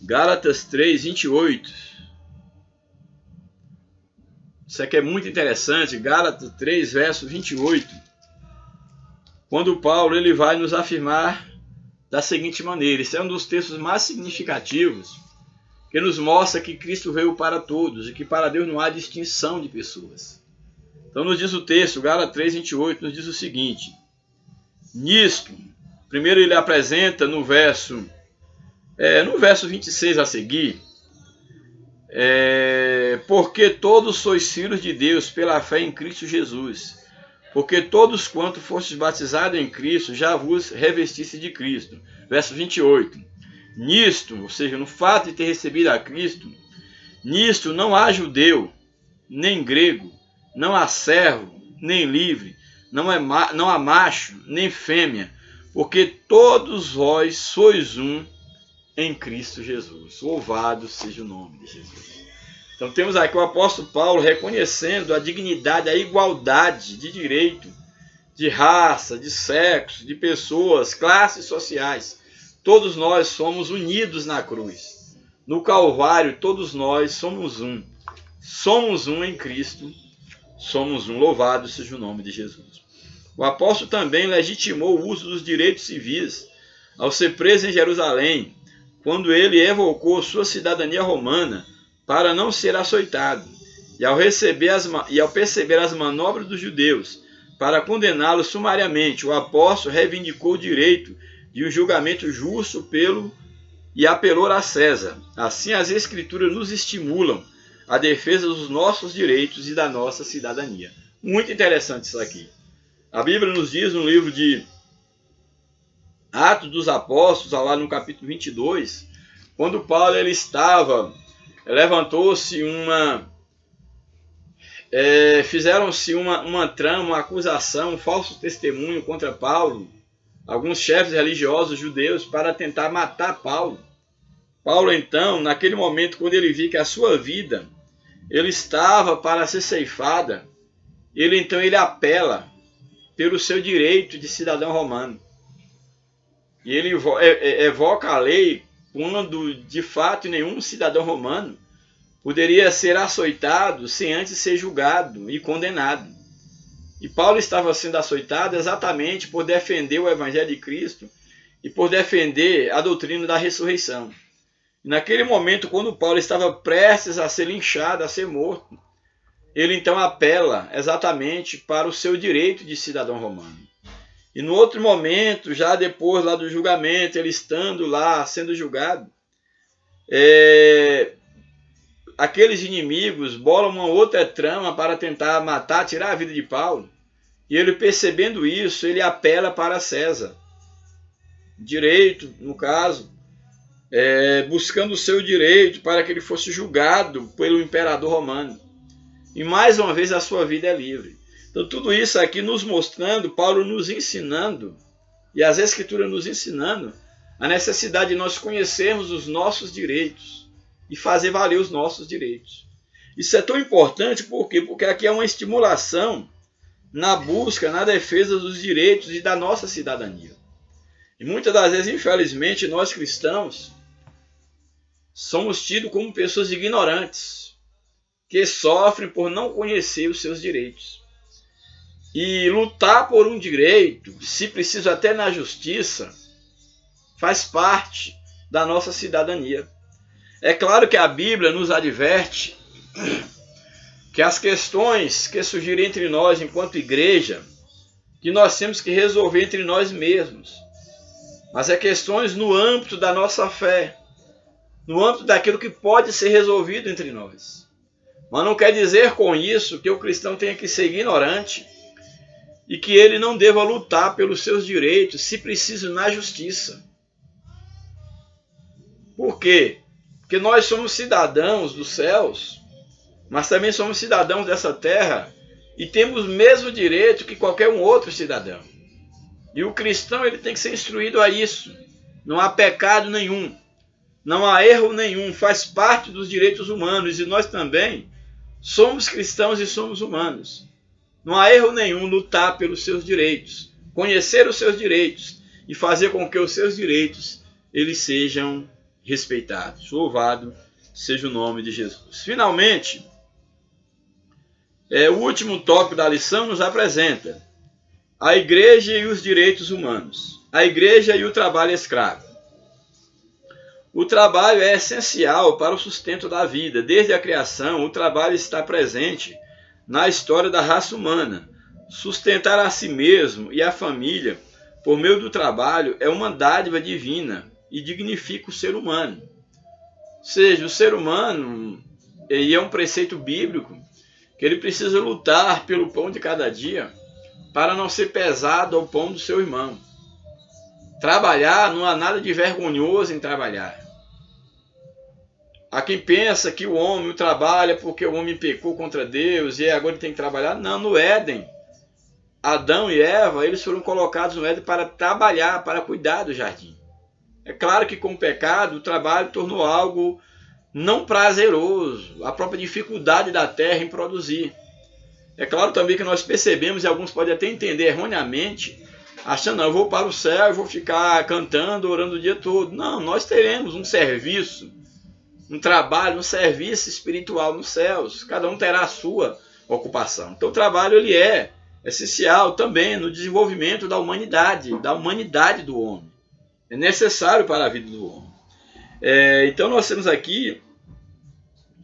Gálatas 3, 28. Isso aqui é muito interessante. Gálatas 3, verso 28. Quando Paulo ele vai nos afirmar da seguinte maneira. Esse é um dos textos mais significativos que nos mostra que Cristo veio para todos e que para Deus não há distinção de pessoas. Então nos diz o texto, Gálatas 3, 28, nos diz o seguinte. Nisto, primeiro ele apresenta no verso 26 a seguir, porque todos sois filhos de Deus pela fé em Cristo Jesus. Porque todos quanto fostes batizados em Cristo, já vos revestiste de Cristo. Verso 28. Nisto, ou seja, no fato de ter recebido a Cristo, nisto não há judeu, nem grego, não há servo, nem livre, não há macho, nem fêmea, porque todos vós sois um em Cristo Jesus. Louvado seja o nome de Jesus. Então temos aqui o apóstolo Paulo reconhecendo a dignidade, a igualdade de direito, de raça, de sexo, de pessoas, classes sociais. Todos nós somos unidos na cruz. No Calvário, todos nós somos um. Somos um em Cristo. Somos um. Louvado seja o nome de Jesus. O apóstolo também legitimou o uso dos direitos civis ao ser preso em Jerusalém, quando ele evocou sua cidadania romana para não ser açoitado, e ao perceber as manobras dos judeus para condená-lo sumariamente, o apóstolo reivindicou o direito de um julgamento justo e apelou a César. Assim, as Escrituras nos estimulam à defesa dos nossos direitos e da nossa cidadania. Muito interessante isso aqui. A Bíblia nos diz no livro de Atos dos Apóstolos, lá no capítulo 22, quando Paulo levantou-se fizeram-se uma trama, uma acusação, um falso testemunho contra Paulo, alguns chefes religiosos judeus, para tentar matar Paulo. Paulo, então, naquele momento, quando ele viu que a sua vida ele estava para ser ceifada, ele apela pelo seu direito de cidadão romano. E ele evoca a lei quando, de fato, nenhum cidadão romano poderia ser açoitado sem antes ser julgado e condenado. E Paulo estava sendo açoitado exatamente por defender o Evangelho de Cristo e por defender a doutrina da ressurreição. E naquele momento, quando Paulo estava prestes a ser linchado, a ser morto, ele então apela exatamente para o seu direito de cidadão romano. E no outro momento, já depois lá do julgamento, ele estando lá sendo julgado, aqueles inimigos bolam uma outra trama para tentar matar, tirar a vida de Paulo. E ele, percebendo isso, ele apela para César. Direito, no caso, buscando o seu direito para que ele fosse julgado pelo imperador romano. E mais uma vez a sua vida é livre. Então tudo isso aqui nos mostrando, Paulo nos ensinando, e as Escrituras nos ensinando, a necessidade de nós conhecermos os nossos direitos e fazer valer os nossos direitos. Isso é tão importante, por quê? Porque aqui é uma estimulação na busca, na defesa dos direitos e da nossa cidadania. E muitas das vezes, infelizmente, nós cristãos somos tidos como pessoas ignorantes, que sofrem por não conhecer os seus direitos. E lutar por um direito, se preciso até na justiça, faz parte da nossa cidadania. É claro que a Bíblia nos adverte que as questões que surgirem entre nós enquanto igreja, que nós temos que resolver entre nós mesmos. Mas é questões no âmbito da nossa fé, no âmbito daquilo que pode ser resolvido entre nós. Mas não quer dizer com isso que o cristão tenha que ser ignorante e que ele não deva lutar pelos seus direitos, se preciso, na justiça. Por quê? Porque nós somos cidadãos dos céus, mas também somos cidadãos dessa terra e temos o mesmo direito que qualquer um outro cidadão. E o cristão ele tem que ser instruído a isso. Não há pecado nenhum, não há erro nenhum, faz parte dos direitos humanos e nós também somos cristãos e somos humanos. Não há erro nenhum lutar pelos seus direitos, conhecer os seus direitos e fazer com que os seus direitos eles sejam respeitados. Louvado seja o nome de Jesus. Finalmente, o último tópico da lição nos apresenta a igreja e os direitos humanos. A igreja e o trabalho escravo. O trabalho é essencial para o sustento da vida. Desde a criação, o trabalho está presente na história da raça humana. Sustentar a si mesmo e a família por meio do trabalho é uma dádiva divina e dignifica o ser humano. Ou seja, o ser humano, e é um preceito bíblico, que ele precisa lutar pelo pão de cada dia para não ser pesado ao pão do seu irmão. Trabalhar, não há nada de vergonhoso em trabalhar. Há quem pensa que o homem trabalha porque o homem pecou contra Deus e agora ele tem que trabalhar. Não, no Éden, Adão e Eva, eles foram colocados no Éden para trabalhar, para cuidar do jardim. É claro que com o pecado, o trabalho tornou algo não prazeroso, a própria dificuldade da terra em produzir. É claro também que nós percebemos, e alguns podem até entender erroneamente, achando, não, eu vou para o céu, eu vou ficar cantando, orando o dia todo. Não, nós teremos um serviço, um trabalho, um serviço espiritual nos céus. Cada um terá a sua ocupação. Então o trabalho ele é essencial também no desenvolvimento da humanidade do homem. É necessário para a vida do homem. Então nós temos aqui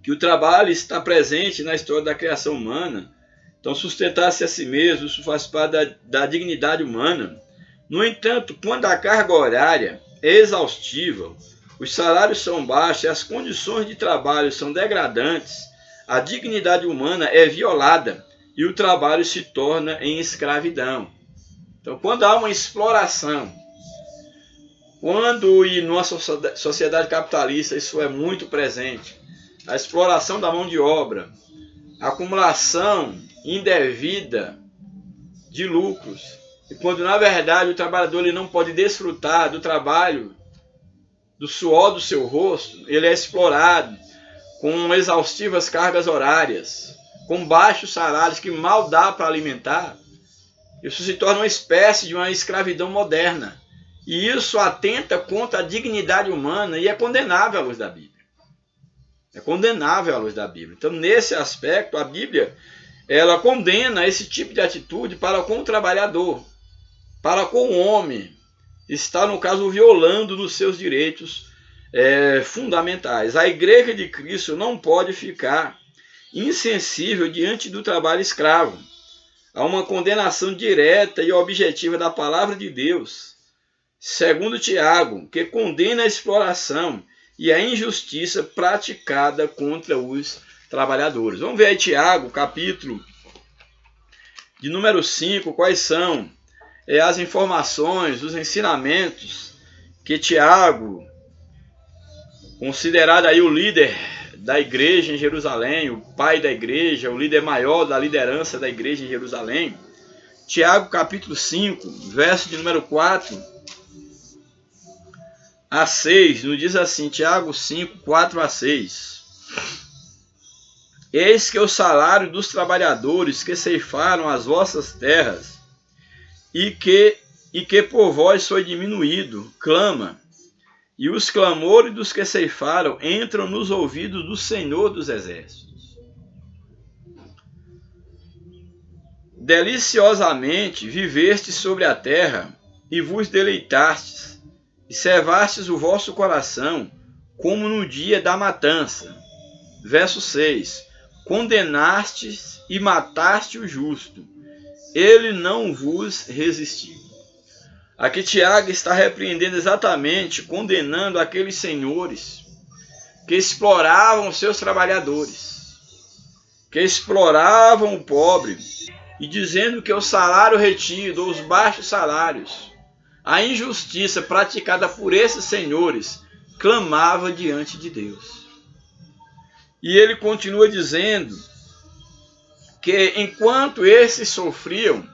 que o trabalho está presente na história da criação humana. Então sustentar-se a si mesmo, isso faz parte da dignidade humana. No entanto, quando a carga horária é exaustiva, os salários são baixos e as condições de trabalho são degradantes, a dignidade humana é violada e o trabalho se torna em escravidão. Então, quando há uma exploração, e numa sociedade capitalista isso é muito presente, a exploração da mão de obra, a acumulação indevida de lucros, e quando na verdade o trabalhador ele não pode desfrutar do trabalho, do suor do seu rosto, ele é explorado com exaustivas cargas horárias, com baixos salários que mal dá para alimentar. Isso se torna uma espécie de uma escravidão moderna. E isso atenta contra a dignidade humana e é condenável à luz da Bíblia. É condenável à luz da Bíblia. Então, nesse aspecto, a Bíblia ela condena esse tipo de atitude para com o trabalhador, para com o homem. Está, no caso, violando nos seus direitos fundamentais. A Igreja de Cristo não pode ficar insensível diante do trabalho escravo. Há uma condenação direta e objetiva da palavra de Deus, segundo Tiago, que condena a exploração e a injustiça praticada contra os trabalhadores. Vamos ver aí Tiago, capítulo de número 5, quais são as informações, os ensinamentos que Tiago, considerado aí o líder da igreja em Jerusalém, o pai da igreja, o líder maior da liderança da igreja em Jerusalém, Tiago capítulo 5, verso de número 4 a 6, nos diz assim, Tiago 5, 4 a 6. Eis que o salário dos trabalhadores que ceifaram as vossas terras e que por vós foi diminuído, clama, e os clamores dos que ceifaram entram nos ouvidos do Senhor dos Exércitos. deliciosamente vivestes sobre a terra, e vos deleitastes, e servastes o vosso coração, como no dia da matança. Verso 6. Condenastes e mataste o justo, ele não vos resistiu. Aqui Tiago está repreendendo exatamente, condenando aqueles senhores que exploravam seus trabalhadores, que exploravam o pobre, e dizendo que o salário retido, ou os baixos salários, a injustiça praticada por esses senhores, clamava diante de Deus. E ele continua dizendo que enquanto esses sofriam,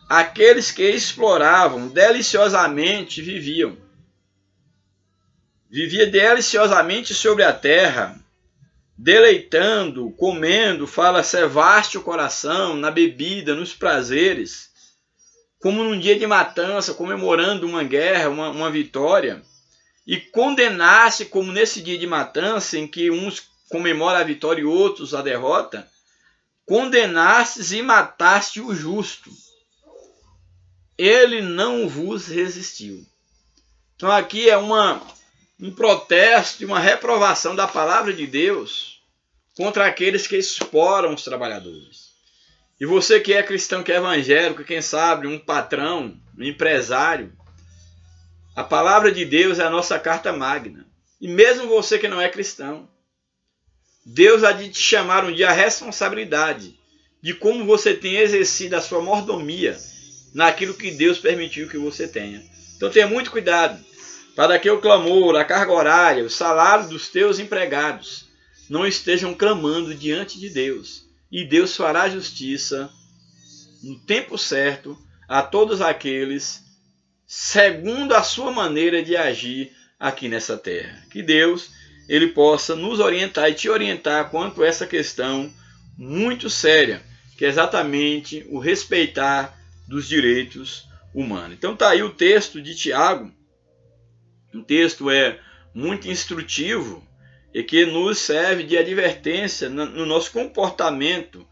aqueles que exploravam deliciosamente viviam. Vivia deliciosamente sobre a terra, deleitando, comendo, fala, servaste o coração na bebida, nos prazeres, como num dia de matança, comemorando uma guerra, uma vitória, e condenaste, como nesse dia de matança, em que uns comemoram a vitória e outros a derrota, condenastes e mataste o justo, ele não vos resistiu. Então aqui é um protesto e uma reprovação da palavra de Deus contra aqueles que exploram os trabalhadores. E você que é cristão, que é evangélico, quem sabe um patrão, um empresário, a palavra de Deus é a nossa carta magna. E mesmo você que não é cristão, Deus há de te chamar um dia a responsabilidade de como você tem exercido a sua mordomia naquilo que Deus permitiu que você tenha. Então tenha muito cuidado, para que o clamor, a carga horária, o salário dos teus empregados não estejam clamando diante de Deus. E Deus fará justiça no tempo certo a todos aqueles segundo a sua maneira de agir aqui nessa terra. Que Deus ele possa nos orientar e te orientar quanto a essa questão muito séria, que é exatamente o respeitar dos direitos humanos. Então está aí o texto de Tiago. O texto é muito instrutivo e que nos serve de advertência no nosso comportamento.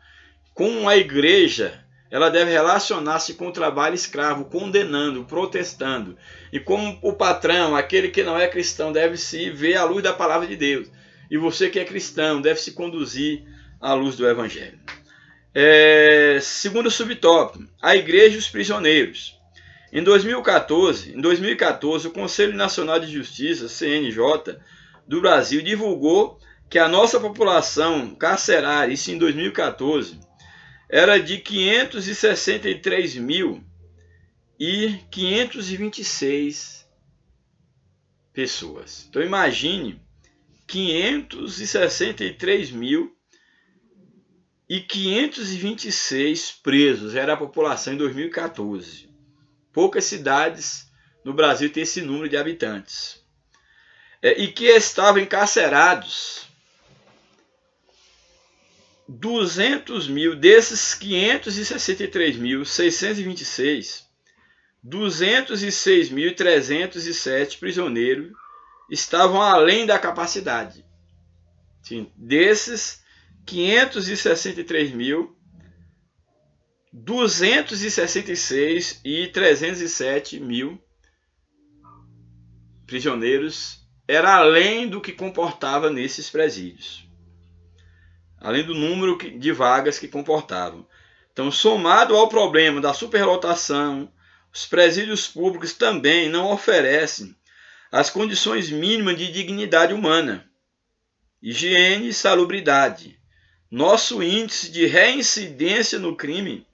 Como a igreja ela deve relacionar-se com o trabalho escravo, condenando, protestando. E como o patrão, aquele que não é cristão, deve se ver à luz da palavra de Deus. E você que é cristão deve se conduzir à luz do Evangelho. Segundo subtópico, a igreja e os prisioneiros. Em 2014, o Conselho Nacional de Justiça, CNJ, do Brasil, divulgou que a nossa população carcerária, isso em 2014, era de 563.526 pessoas. Então imagine 563.526 presos era a população em 2014. Poucas cidades no Brasil têm esse número de habitantes. E que estavam encarcerados 200.000 desses 563.626, 206.307 prisioneiros estavam além da capacidade. Sim, desses 563.266.307 mil prisioneiros era além do que comportava nesses presídios. Além do número de vagas que comportavam. Então, somado ao problema da superlotação, os presídios públicos também não oferecem as condições mínimas de dignidade humana, higiene e salubridade. Nosso índice de reincidência no crime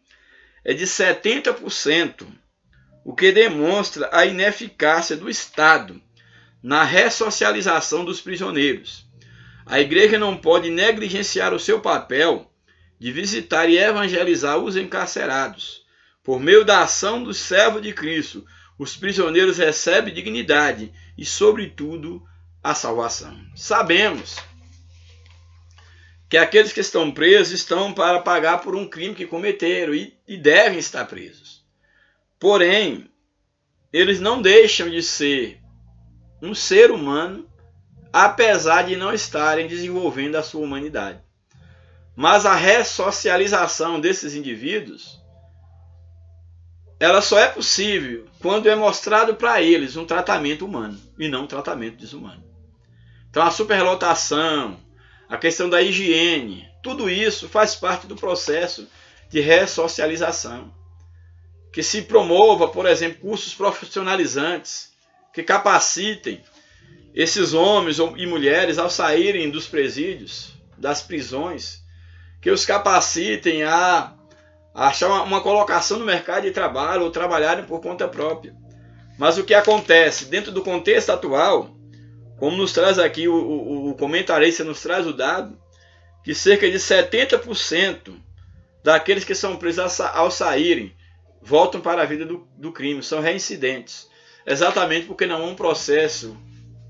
é de 70%, o que demonstra a ineficácia do Estado na ressocialização dos prisioneiros. A igreja não pode negligenciar o seu papel de visitar e evangelizar os encarcerados. Por meio da ação do servo de Cristo, os prisioneiros recebem dignidade e, sobretudo, a salvação. Sabemos que aqueles que estão presos estão para pagar por um crime que cometeram e devem estar presos. Porém, eles não deixam de ser um ser humano, apesar de não estarem desenvolvendo a sua humanidade. Mas a ressocialização desses indivíduos ela só é possível quando é mostrado para eles um tratamento humano e não um tratamento desumano. Então a superlotação, a questão da higiene, tudo isso faz parte do processo de ressocialização. Que se promova, por exemplo, cursos profissionalizantes, que capacitem esses homens e mulheres ao saírem dos presídios, das prisões, que os capacitem a achar uma colocação no mercado de trabalho ou trabalharem por conta própria. Mas o que acontece dentro do contexto atual, como nos traz aqui o comentarista, nos traz o dado, que cerca de 70% daqueles que são presos ao saírem voltam para a vida do crime, são reincidentes. Exatamente porque não há um processo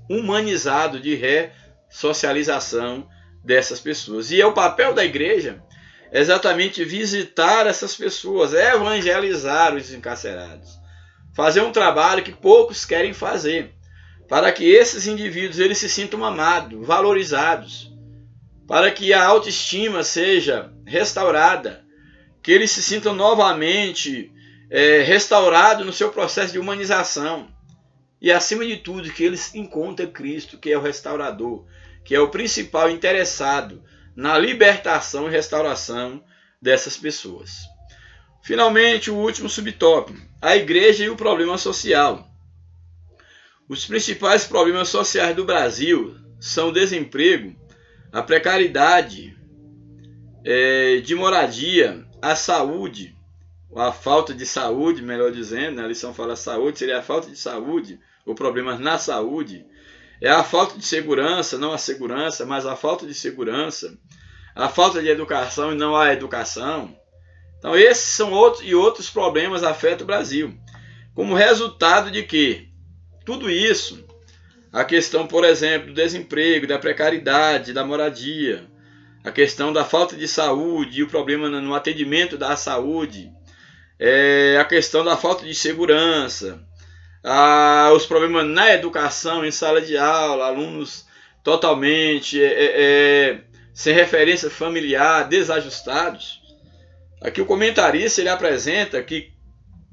humanizado de ressocialização dessas pessoas. E é o papel da igreja exatamente visitar essas pessoas, evangelizar os encarcerados, fazer um trabalho que poucos querem fazer, para que esses indivíduos eles se sintam amados, valorizados, para que a autoestima seja restaurada, que eles se sintam novamente restaurados no seu processo de humanização e, acima de tudo, que eles encontrem Cristo, que é o restaurador, que é o principal interessado na libertação e restauração dessas pessoas. Finalmente, o último subtópico, a igreja e o problema social. Os principais problemas sociais do Brasil são o desemprego, a precariedade de moradia, a saúde, a falta de saúde, melhor dizendo, a lição fala saúde, seria a falta de saúde, ou problemas na saúde, é a falta de segurança, não a segurança, mas a falta de segurança, a falta de educação e não a educação. Então esses são outros problemas afetam o Brasil. Como resultado de que tudo isso, a questão, por exemplo, do desemprego, da precariedade, da moradia, a questão da falta de saúde e o problema no atendimento da saúde, a questão da falta de segurança, os problemas na educação, em sala de aula, alunos totalmente sem referência familiar, desajustados. Aqui o comentarista ele apresenta que,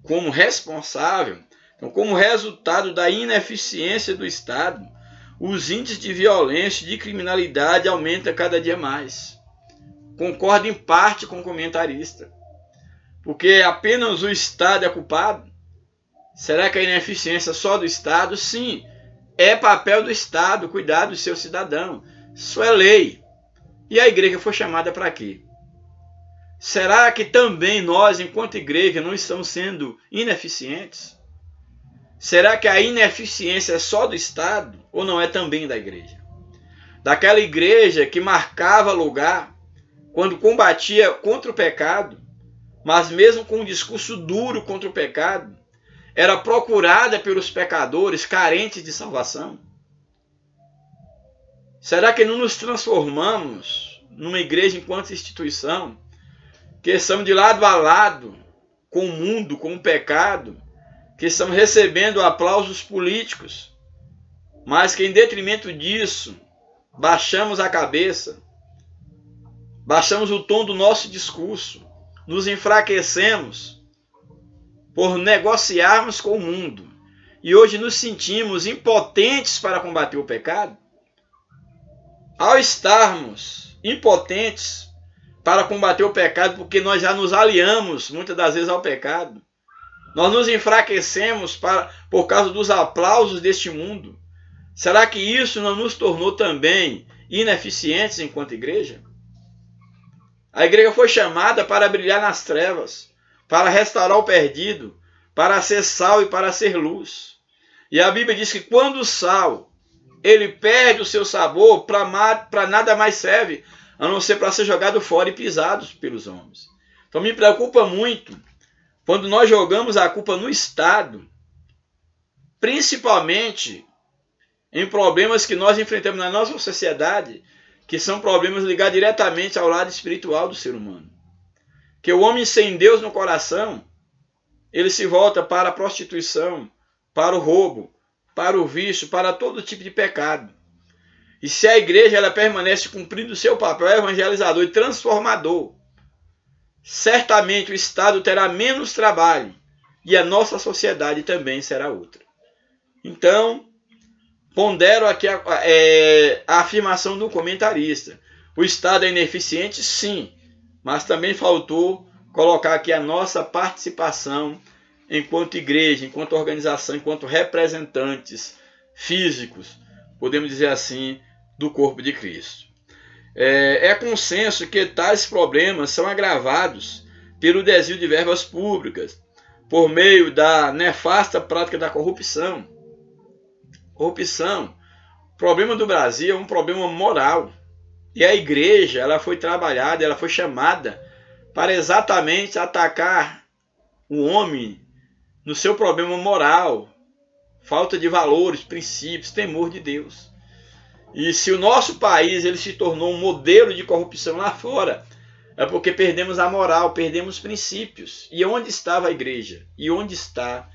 como responsável, então, como resultado da ineficiência do Estado, os índices de violência e de criminalidade aumentam cada dia mais. Concordo em parte com o comentarista, porque apenas o Estado é culpado. Será que a ineficiência é só do Estado? Sim, é papel do Estado cuidar do seu cidadão. Isso é lei. E a igreja foi chamada para quê? Será que também nós, enquanto igreja, não estamos sendo ineficientes? Será que a ineficiência é só do Estado ou não é também da igreja? Daquela igreja que marcava lugar quando combatia contra o pecado, mas mesmo com um discurso duro contra o pecado, era procurada pelos pecadores carentes de salvação? Será que não nos transformamos numa igreja enquanto instituição, que estamos de lado a lado com o mundo, com o pecado, que estamos recebendo aplausos políticos, mas que em detrimento disso, baixamos a cabeça, baixamos o tom do nosso discurso, nos enfraquecemos por negociarmos com o mundo e hoje nos sentimos impotentes para combater o pecado? Ao estarmos impotentes para combater o pecado, porque nós já nos aliamos muitas das vezes ao pecado, nós nos enfraquecemos por causa dos aplausos deste mundo. Será que isso não nos tornou também ineficientes enquanto igreja? A igreja foi chamada para brilhar nas trevas, para restaurar o perdido, para ser sal e para ser luz. E a Bíblia diz que quando o sal ele perde o seu sabor, para nada mais serve, a não ser para ser jogado fora e pisado pelos homens. Então me preocupa muito quando nós jogamos a culpa no Estado, principalmente em problemas que nós enfrentamos na nossa sociedade, que são problemas ligados diretamente ao lado espiritual do ser humano. Que o homem sem Deus no coração, ele se volta para a prostituição, para o roubo, para o vício, para todo tipo de pecado. E se a igreja ela permanece cumprindo o seu papel evangelizador e transformador, certamente o Estado terá menos trabalho e a nossa sociedade também será outra. Então, pondero aqui a afirmação do comentarista. O Estado é ineficiente? Sim, mas também faltou colocar aqui a nossa participação enquanto igreja, enquanto organização, enquanto representantes físicos, podemos dizer assim, do corpo de Cristo. É consenso que tais problemas são agravados pelo desvio de verbas públicas, por meio da nefasta prática da corrupção. Corrupção. O problema do Brasil é um problema moral. E a igreja, ela foi trabalhada, ela foi chamada para exatamente atacar o homem no seu problema moral, falta de valores, princípios, temor de Deus. E se o nosso país ele se tornou um modelo de corrupção lá fora, é porque perdemos a moral, perdemos princípios. E onde estava a igreja? E onde está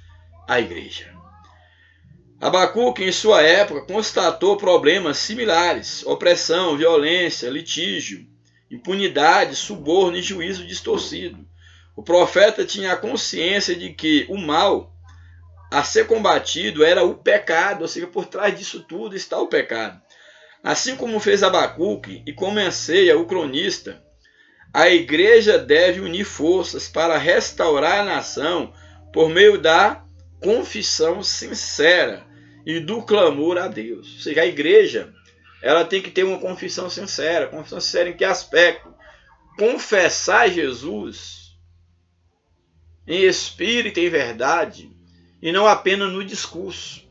a igreja? Abacuque, em sua época, constatou problemas similares: opressão, violência, litígio, impunidade, suborno e juízo distorcido. O profeta tinha a consciência de que o mal a ser combatido era o pecado, ou seja, por trás disso tudo está o pecado. Assim como fez Abacuque e como anseia o cronista, a igreja deve unir forças para restaurar a nação por meio da confissão sincera e do clamor a Deus. Ou seja, a igreja ela tem que ter uma confissão sincera. Confissão sincera em que aspecto? Confessar Jesus em espírito e em verdade, e não apenas no discurso.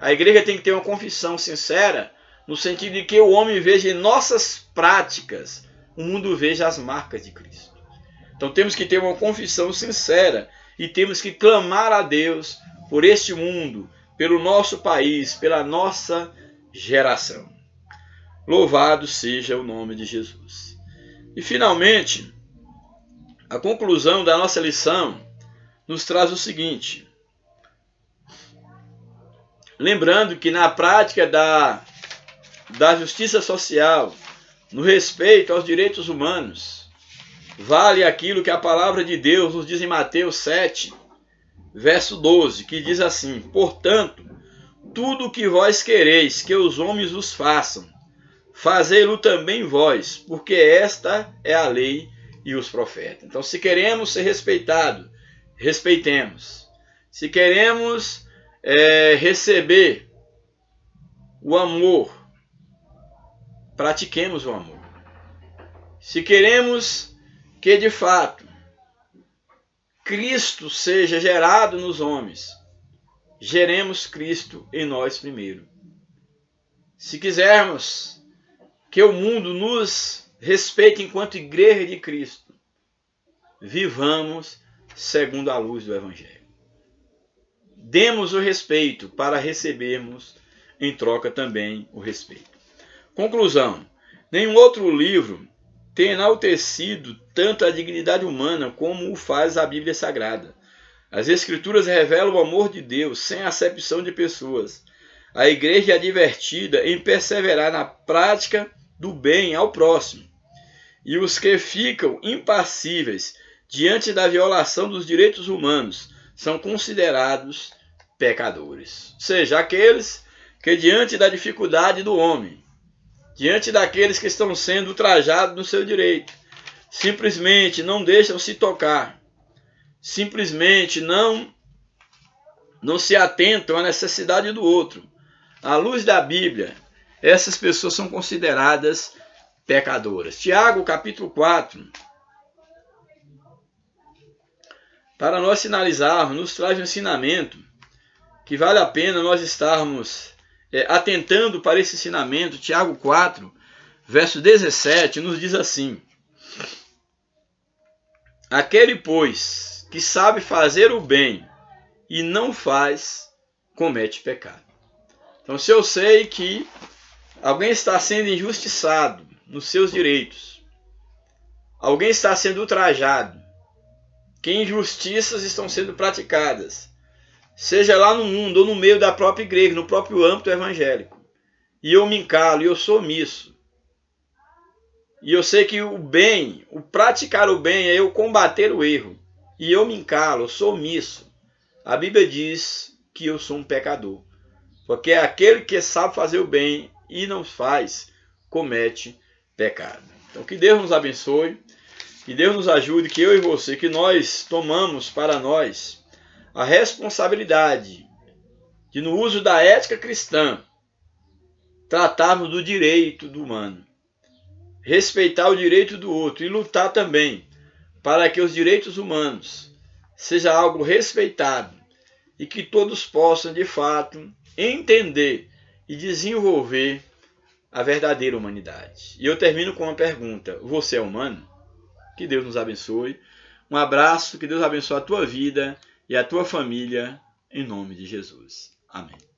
A igreja tem que ter uma confissão sincera no sentido de que o homem veja em nossas práticas, o mundo veja as marcas de Cristo. Então temos que ter uma confissão sincera e temos que clamar a Deus por este mundo, pelo nosso país, pela nossa geração. Louvado seja o nome de Jesus. E finalmente, a conclusão da nossa lição nos traz o seguinte: lembrando que na prática da justiça social, no respeito aos direitos humanos, vale aquilo que a palavra de Deus nos diz em Mateus 7, verso 12, que diz assim: portanto, tudo o que vós quereis que os homens vos façam, fazei-lo também vós, porque esta é a lei e os profetas. Então, se queremos ser respeitados, respeitemos. Se queremos receber o amor, pratiquemos o amor. Se queremos que de fato Cristo seja gerado nos homens, geremos Cristo em nós primeiro. Se quisermos que o mundo nos respeite enquanto igreja de Cristo, vivamos segundo a luz do Evangelho. Demos o respeito para recebermos em troca também o respeito. Conclusão: nenhum outro livro tem enaltecido tanto a dignidade humana como o faz a Bíblia Sagrada. As Escrituras revelam o amor de Deus sem acepção de pessoas. A igreja é advertida em perseverar na prática do bem ao próximo. E os que ficam impassíveis diante da violação dos direitos humanos são considerados pecadores. Ou seja, aqueles que diante da dificuldade do homem, diante daqueles que estão sendo ultrajados no seu direito, simplesmente não deixam se tocar, simplesmente não se atentam à necessidade do outro. À luz da Bíblia, essas pessoas são consideradas pecadoras. Tiago, capítulo 4, para nós finalizarmos, nos traz um ensinamento que vale a pena nós estarmos atentando para esse ensinamento. Tiago 4, verso 17, nos diz assim: aquele, pois, que sabe fazer o bem e não faz, comete pecado. Então, se eu sei que alguém está sendo injustiçado nos seus direitos, alguém está sendo ultrajado, que injustiças estão sendo praticadas, seja lá no mundo ou no meio da própria igreja, no próprio âmbito evangélico, e eu me encalo, e eu sou omisso, e eu sei que o bem, o praticar o bem é eu combater o erro, e eu me encalo, eu sou omisso, A Bíblia diz que eu sou um pecador. Porque aquele que sabe fazer o bem e não faz, comete pecado. Então que Deus nos abençoe, que Deus nos ajude, que eu e você, que nós tomamos para nós a responsabilidade de, no uso da ética cristã, tratarmos do direito do humano, respeitar o direito do outro e lutar também para que os direitos humanos seja algo respeitado e que todos possam, de fato, entender e desenvolver a verdadeira humanidade. E eu termino com uma pergunta: você é humano? Que Deus nos abençoe. Um abraço, que Deus abençoe a tua vida e a tua família, em nome de Jesus. Amém.